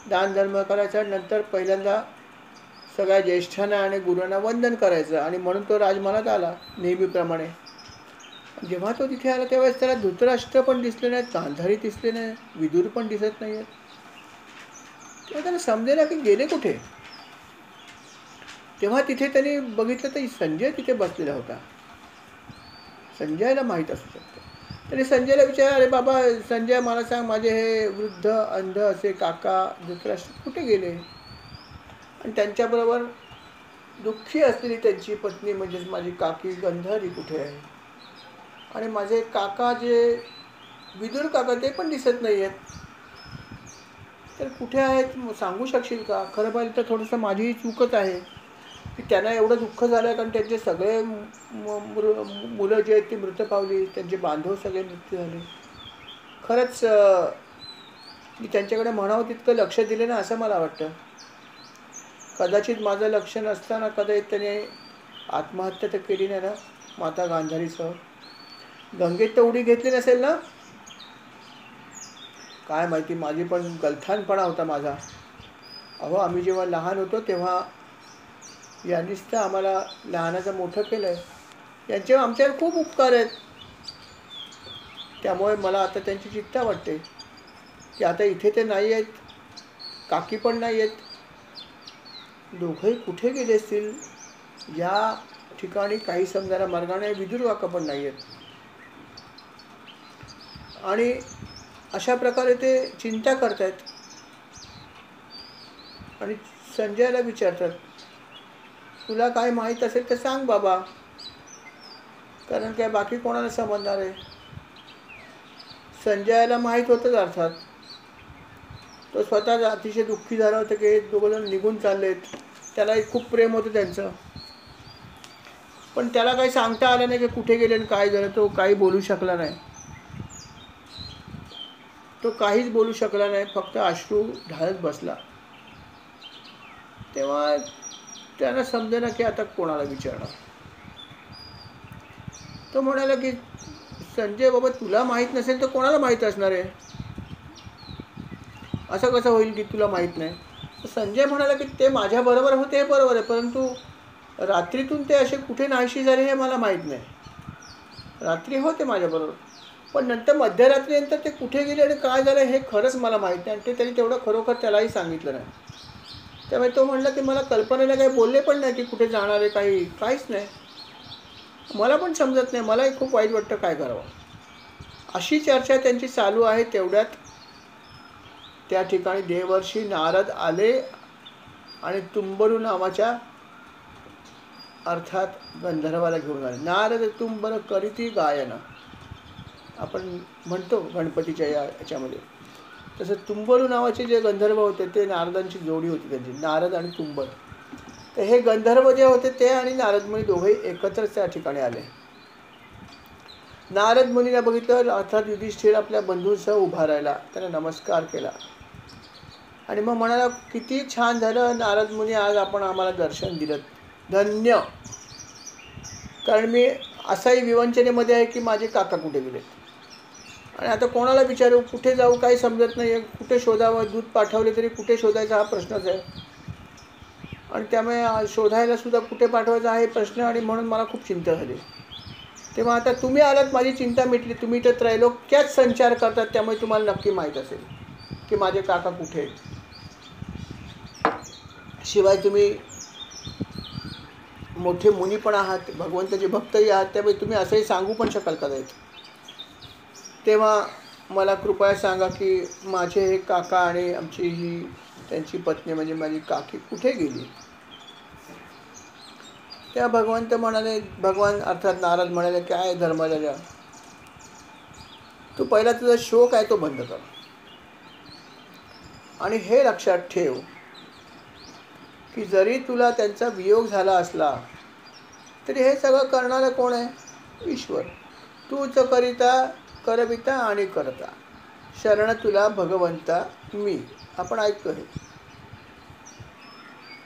Speaker 1: दानधर्म करायचं. नंतर पहिल्यांदा सगळ्या ज्येष्ठांना आणि गुरूंना वंदन करायचं. आणि म्हणून तो राजमहालात आला नेहमीप्रमाणे. जेव्हा तो तिथे आला तेव्हा त्याला धृतराष्ट्र पण दिसले नाहीत, गांधारी दिसले नाही, विदुर पण दिसत नाही आहेत. तेव्हा त्याला समजेना की गेले कुठे. तेव्हा तिथे त्यांनी बघितलं तर संजय तिथे बसलेला होता. संजयला माहीत असू शकतं. त्याने संजयला विचारलं, अरे बाबा संजय मला सांग, माझे हे वृद्ध अंध असे काका धृतराष्ट्र कुठे गेले. आणि त्यांच्याबरोबर दुःखी असलेली त्यांची पत्नी म्हणजेच माझी काकी गांधारी कुठे आहे. आणि माझे काका जे विदुर काका ते पण दिसत नाही आहेत, तर कुठे आहेत सांगू शकशील का. खरं पाहिलं तर थोडंसं माझीही चूकच आहे की त्यांना एवढं दुःख झालं, कारण त्यांचे सगळे मुलं जे आहेत ती मृत पावली, त्यांचे बांधव सगळे मृत्यू झाले. खरंच मी त्यांच्याकडे म्हणावं तितकं लक्ष दिले ना असं मला वाटतं. कदाचित माझं लक्ष नसताना कदाचित त्याने आत्महत्या तर केली नाही ना माता गांधारीसह. गंगेत तर उडी घेतली नसेल ना, काय माहिती. माझी पण गलथानपणा होता माझा. अहो आम्ही जेव्हा लहान होतो तेव्हा यांनीच तर आम्हाला लहानाचं मोठं केलं आहे. यांचे आमच्यावर खूप उपकार आहेत. त्यामुळे मला आता त्यांची चिंता वाटते की आता इथे ते नाही आहेत, काकी पण नाही आहेत, दोघंही कुठे गेले असतील. या ठिकाणी काही समजायला मार्गाने विदुर काका पण नाही आहेत. आणि अशा प्रकारे ते चिंता करतात आणि संजयला विचारतात, तुला काय माहीत असेल तर सांग बाबा, कारण काय बाकी कोणाला समजणार आहे. संजयाला माहीत होतंच अर्थात. तो स्वतःच अतिशय दुःखी झाला होता की दोघंजण निघून चाललेत. त्यालाही खूप प्रेम होतं त्यांचं, पण त्याला काही सांगता आलं नाही की कुठे गेले आणि काय झालं. तो काही बोलू शकला नाही, तो काहीच बोलू शकला नाही, फक्त अश्रू ढाळत बसला. तेव्हा त्याला समजेना की आता कोणाला विचारणार. तो म्हणाला की संजय बाबा तुला माहीत नसेल तर कोणाला माहीत असणार आहे, असं कसं होईल की तुला माहीत नाही. संजय म्हणाला की ते माझ्याबरोबर होते हे बरोबर आहे, परंतु रात्रीतून ते असे कुठे नाहीशी झाले हे मला माहीत नाही. रात्री होते माझ्याबरोबर, पण नंतर मध्यरात्रीनंतर ते कुठे गेले आणि काय झालं हे खरंच मला माहीत नाही. आणि ते त्यांनी तेवढं खरोखर त्यालाही सांगितलं नाही. त्यामुळे तो म्हणला की मला कल्पनेला काही बोलले पण नाही की कुठे जाणार आहे, काहीच नाही. मला पण समजत नाही, मलाही खूप वाईट वाटतं, काय करावं. अशी चर्चा त्यांची चालू आहे. तेवढ्यात त्या ठिकाणी देवर्षी नारद आले आणि तुंबरू नावाच्या अर्थात गंधर्वाला घेऊन आले. नारद तुंबर करीती गायन, आपण म्हणतो गणपतीच्या याच्यामध्ये. तसं तुंबरू नावाचे जे गंधर्व होते ते नारदांची जोडी होती त्यांची, नारद आणि तुंबर. तर हे गंधर्व जे होते ते आणि नारद मुनी दोघेही एकत्रच त्या ठिकाणी आले. नारद मुनीला बघितलं, अर्थात युधिष्ठिर आपल्या बंधूंसह उभा राहिला, त्याला नमस्कार केला आणि मग म्हणाला, किती छान झालं नारद मुनी, आज आपण आम्हाला दर्शन दिलं, धन्य. कारण मी असाही विवंचनेमध्ये आहे की माझे काका कुठे गेलेत आणि आता कोणाला विचारू, कुठे जाऊ, काही समजत नाही आहे. कुठे शोधावं, दूध पाठवले तरी कुठे शोधायचा हा प्रश्नच आहे. आणि त्यामुळे शोधायला सुद्धा कुठे पाठवायचा हा हे प्रश्न, आणि म्हणून मला खूप चिंता झाली. तेव्हा आता तुम्ही आलात, माझी चिंता मिटली. तुम्ही तर त्रैलोक्यात संचार करतात, त्यामुळे तुम्हाला नक्की माहीत असेल की माझे काका कुठे आहेत. शिवाय तुम्ही मोठे मुनी पण आहात, भगवंताचे भक्तही आहात, त्यामुळे तुम्ही असंही सांगू पण शकाल कदाचित. तेव्हा मला कृपया सांगा की माझे हे काका आणि आमची ही त्यांची पत्नी म्हणजे माझी काकी कुठे गेली. त्या भगवंत म्हणाले, भगवान अर्थात नारद म्हणाले, काय धर्मराजा, तू पहिला तुझा शोक आहे तो बंद कर आणि हे लक्षात ठेव की जरी तुला त्यांचा वियोग झाला असला तरी हे सगळं करणारं कोण आहे, ईश्वर. तूच करिता करविता आणि करता, शरण तुला भगवंता मी. आपण ऐकतो हे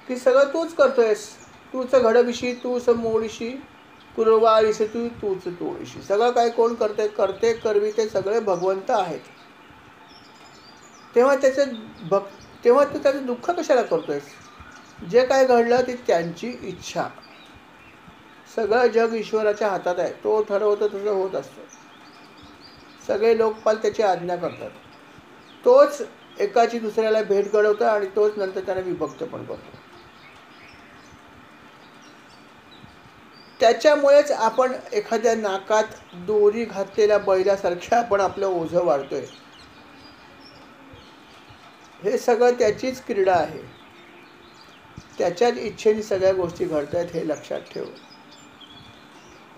Speaker 1: की सगळं तूच करतोयस, तूच घडविशी, तूच मोडीशी, कुरवाळीशी तूच तोडीशी. सगळं काय कोण करते, करते करविते सगळे भगवंत आहेत. तेव्हा तेव्हा तू त्याचं दुःख कशाला करतोयस. जे काय घडलं ती त्यांची इच्छा. सगळं जग ईश्वराच्या हातात आहे, तो ठरवतो तसं होत असतं. सगळे लोकपाल त्याची आज्ञा करतात. तोच एकाची दुसऱ्याला भेट घडवतो आणि तोच नंतर त्याला विभक्त पण करतो. त्याच्यामुळेच आपण एखाद्या नाकात दोरी घातलेल्या बैलासारख्या आपण आपलं ओझं वाढतोय. हे सगळं त्याचीच क्रीडा आहे, त्याच्याच इच्छेने सगळ्या गोष्टी घडत आहेत, हे लक्षात ठेव.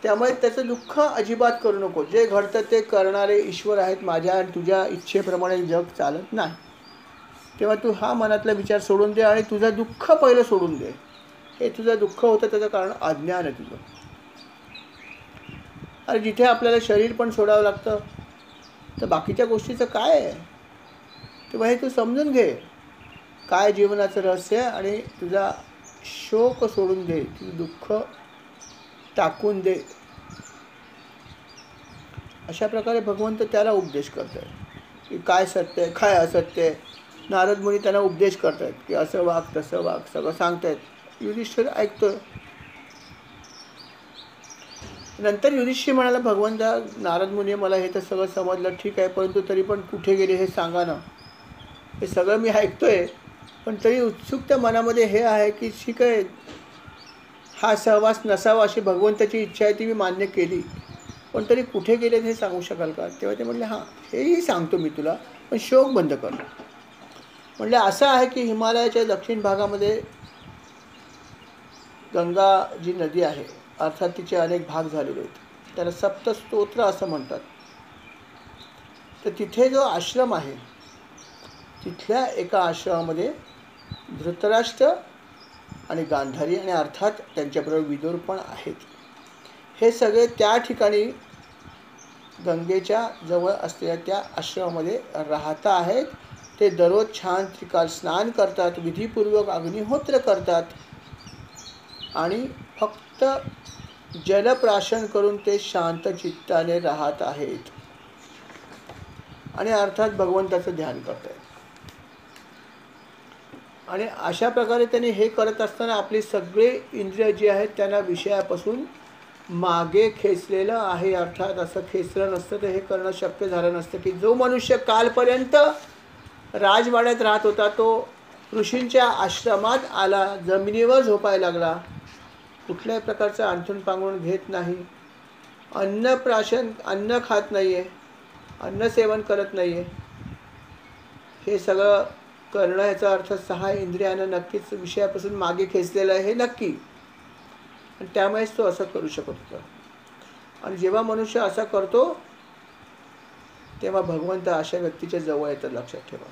Speaker 1: त्यामुळे त्याचं दुःख अजिबात करू नको. जे घडतं ते करणारे ईश्वर आहेत. माझ्या आणि तुझ्या इच्छेप्रमाणे जग चालत नाही. तेव्हा तू हा मनातला विचार सोडून दे आणि तुझं दुःख पहिलं सोडून दे. हे तुझं दुःख होतं त्याचं कारण अज्ञान आहे तुझं. अरे जिथे आपल्याला शरीर पण सोडावं लागतं तर बाकीच्या गोष्टीचं काय आहे. तेव्हा हे तू समजून घे काय जीवनाचं रहस्य, आणि तुझा शोक सोडून दे, तुझं दुःख टाकून दे. अशा प्रकारे भगवंत त्याला उपदेश करत आहे की काय सत्य आहे, काय असत्य आहे. नारद मुनी त्यांना उपदेश करत आहेत की असं वाग तसं वाग, सगळं सांगतायत. युधिष्ठिर ऐकतोय. नंतर युधिष्ठिर म्हणाला, भगवंता नारद मुनी मला हे तर सगळं समजलं, ठीक आहे, परंतु तरी पण कुठे गेले हे सांगा ना. हे सगळं मी ऐकतोय, पण तरी उत्सुकता मनामध्ये हे आहे की ठीक आहे, हा सहवास नसावा अशी भगवंताची इच्छा आहे, ती मी मान्य केली, पण तरी कुठे गेले हे सांगू शकाल का. तेव्हा ते म्हणले, हां हेही सांगतो मी तुला, पण शोक बंद कर. म्हणले असं आहे की हिमालयाच्या दक्षिण भागामध्ये गंगा जी नदी आहे, अर्थात तिचे अनेक भाग झालेले आहेत, त्याला सप्तस्तोत्र असं म्हणतात. तर तिथे जो आश्रम आहे, तिथल्या एका आश्रमामध्ये धृतराष्ट्र आणि गांधारी आणि अर्थात त्यांच्याबरोबर विदुर पण आहेत. हे सगळे त्या ठिकाणी गंगेच्या जवळ असलेल्या त्या आश्रमामध्ये राहता आहेत. ते दररोज छान त्रिकाल स्नान करतात, विधीपूर्वक अग्निहोत्र करतात आणि फक्त जलप्राशन करून ते शांत चित्ताने राहत आहेत आणि अर्थात भगवंताचं ध्यान करत आहेत. आणि अशा प्रकारे त्यांनी हे करत असताना आपली सगळे इंद्रिय जी आहेत त्यांना विषयापासून मागे खेचलेलं आहे. अर्थात असं खेचलं नसतं तर हे करणं शक्य झालं नसतं की जो मनुष्य कालपर्यंत राजवाड्यात राहत होता तो ऋषींच्या आश्रमात आला, जमिनीवर झोपायला लागला, कुठल्याही प्रकारचं अंथरूण पांघरूण घेत नाही, अन्न खात नाही आहे, अन्न सेवन करत नाही आहे, हे सगळं करणं याचा अर्थ 6 इंद्रियानं नक्कीच विषयापासून मागे खेचलेलं आहे हे नक्की. आणि त्यामुळेच तो असं करू शकत होता. आणि जेव्हा मनुष्य असा करतो तेव्हा भगवंत अशा व्यक्तीच्या जवळ येतात, लक्षात ठेवा.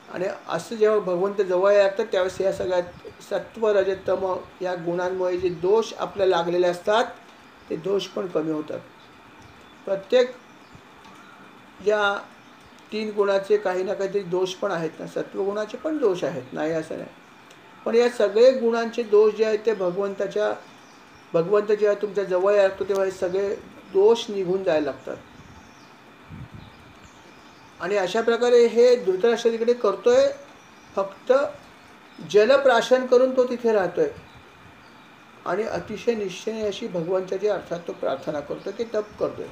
Speaker 1: आणि असं जेव्हा भगवंत जवळ येतात त्यावेळेस या सगळ्यात सत्व रज तम या गुणांमुळे जे दोष आपल्याला लागलेले असतात ते दोष पण कमी होतात. प्रत्येक या 3 गुणाचे काही ना काहीतरी दोष पण आहेत ना, सत्वगुणाचे पण दोष आहेत, नाही असं नाही. पण या सगळे गुणांचे दोष जे आहेत ते भगवंत जेव्हा तुमच्या जवळ येतो तेव्हा हे सगळे दोष निघून जायला लागतात. आणि अशा प्रकारे हे धृतराष्ट्र तिकडे करतोय, फक्त जलप्राशन करून तो तिथे राहतोय आणि अतिशय निश्चय अशी भगवंताची अर्थात तो प्रार्थना करतोय, की तप करतोय.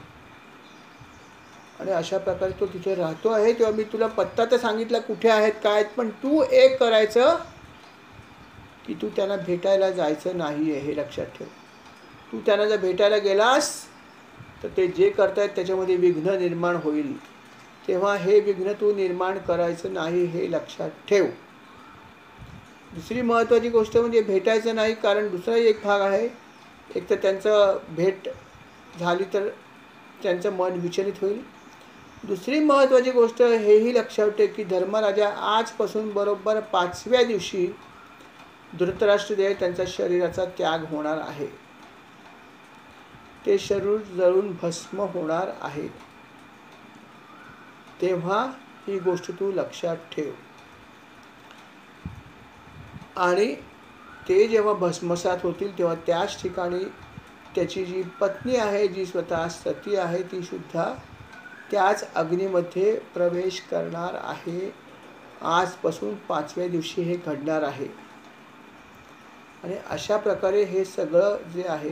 Speaker 1: आणि अशा प्रकारे तो तिथे राहतो आहे. तेव्हा मी तुला पत्ता तर सांगितला कुठे आहेत काय आहेत, पण तू एक करायचं की तू त्यांना भेटायला जायचं नाही आहे, हे लक्षात ठेव. तू त्यांना जर भेटायला गेलास तर ते जे करतायत त्याच्यामध्ये विघ्न निर्माण होईल. तेव्हा हे विघ्न तू निर्माण करायचं नाही, हे लक्षात ठेव. दुसरी महत्त्वाची गोष्ट म्हणजे भेटायचं नाही, कारण दुसराही एक भाग आहे. एक तर त्यांचं भेट झाली तर त्यांचं मन विचलित होईल. दुसरी महत्त्वाची गोष्ट हेही लक्षात ठेव की धर्मराजा आजपासून बरोबर 5व्या दिवशी धृतराष्ट्रदेव त्यांच्या शरीराचा त्याग होणार आहे. ते शरीर जळून भस्म होणार आहे. तेव्हा ही गोष्ट तू लक्षात ठेव. आणि ते जेव्हा भस्मसात होतील तेव्हा त्याच ठिकाणी त्याची जी पत्नी आहे, जी स्वतः सती आहे, ती सुद्धा त्याच अग्नीमध्ये प्रवेश करणार आहे. आजपासून 5व्या दिवशी हे घडणार आहे. आणि अशा प्रकारे हे सगळं जे आहे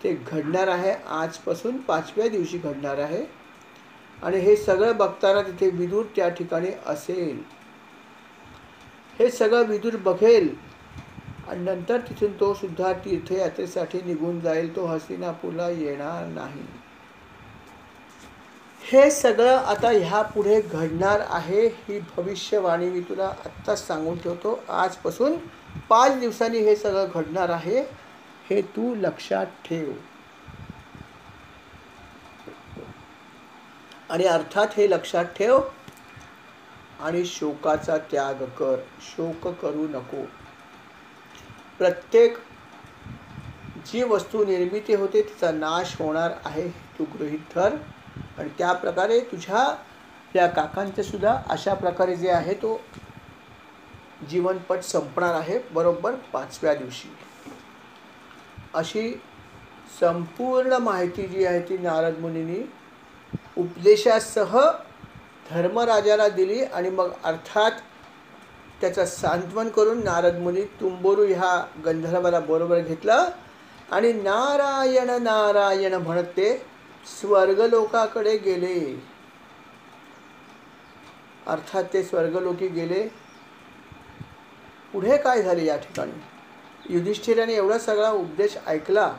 Speaker 1: ते घडणार आहे, आजपासून 5व्या दिवशी घडणार आहे. आणि हे सगळं बघताना तिथे विदुर त्या ठिकाणी असेल. हे सगळं विदुर बघेल आणि नंतर तिथून तो सुद्धा तीर्थयात्रेसाठी निघून जाईल. तो हस्तिनापूरला येणार नाही. हे सगळं आता ह्या पुढे घडणार आहे. ही भविष्यवाणी मी तुला आत्ताच सांगून ठेवतो. आजपासून 5 दिवसांनी हे सगळं घडणार आहे, हे तू लक्षात ठेव. आणि अर्थात हे लक्षात ठेव आणि शोकाचा त्याग कर. शोक करू नको. प्रत्येक जी वस्तू निर्मिती होते तिचा नाश होणार आहे, तू गृहीत धर. आणि त्या प्रकारे तुझ्या या काकांचे सुद्धा अशा प्रकारे जे आहे तो जीवनपट संपणार आहे बरोबर 5व्या दिवशी. अशी संपूर्ण माहिती जी आहे ती नारद मुनींनी उपदेशासह धर्मराजाला दिली. आणि मग अर्थात त्याचं सांत्वन करून नारद मुनी तुंबोरू ह्या गंधर्वाला बरोबर घेतलं आणि नारायण नारायण म्हणत ते स्वर्गलोकाकडे गेले. अर्थात ते स्वर्गलोकी गेले. पुढे काय झाले या ठिकाणी? युधिष्ठिराने एवढा सगळा उपदेश ऐकला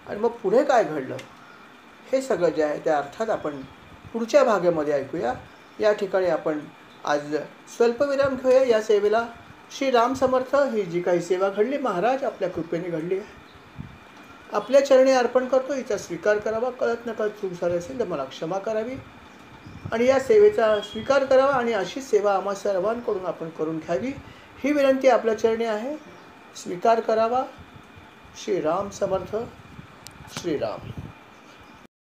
Speaker 1: आणि मग पुढे काय घडलं हे सगळं जे आहे त्या अर्थात आपण पुढच्या भागामध्ये ऐकूया. या ठिकाणी आपण आज स्वल्पविराम घेऊया. या सेवेला श्री राम समर्थ. ही जी काही सेवा घडली महाराज आपल्या कृपेने घडली आहे, आपल्या चरणी अर्पण करतो. हिचा स्वीकार करावा. कळत नकळत चूक झाली असेल तर मला क्षमा करावी आणि या सेवेचा स्वीकार करावा आणि अशी सेवा आम्हा सर्वांकडून आपण करून घ्यावी ही विनंती आपल्या चरणी आहे. स्वीकार करावा. श्री राम समर्थ. श्रीराम.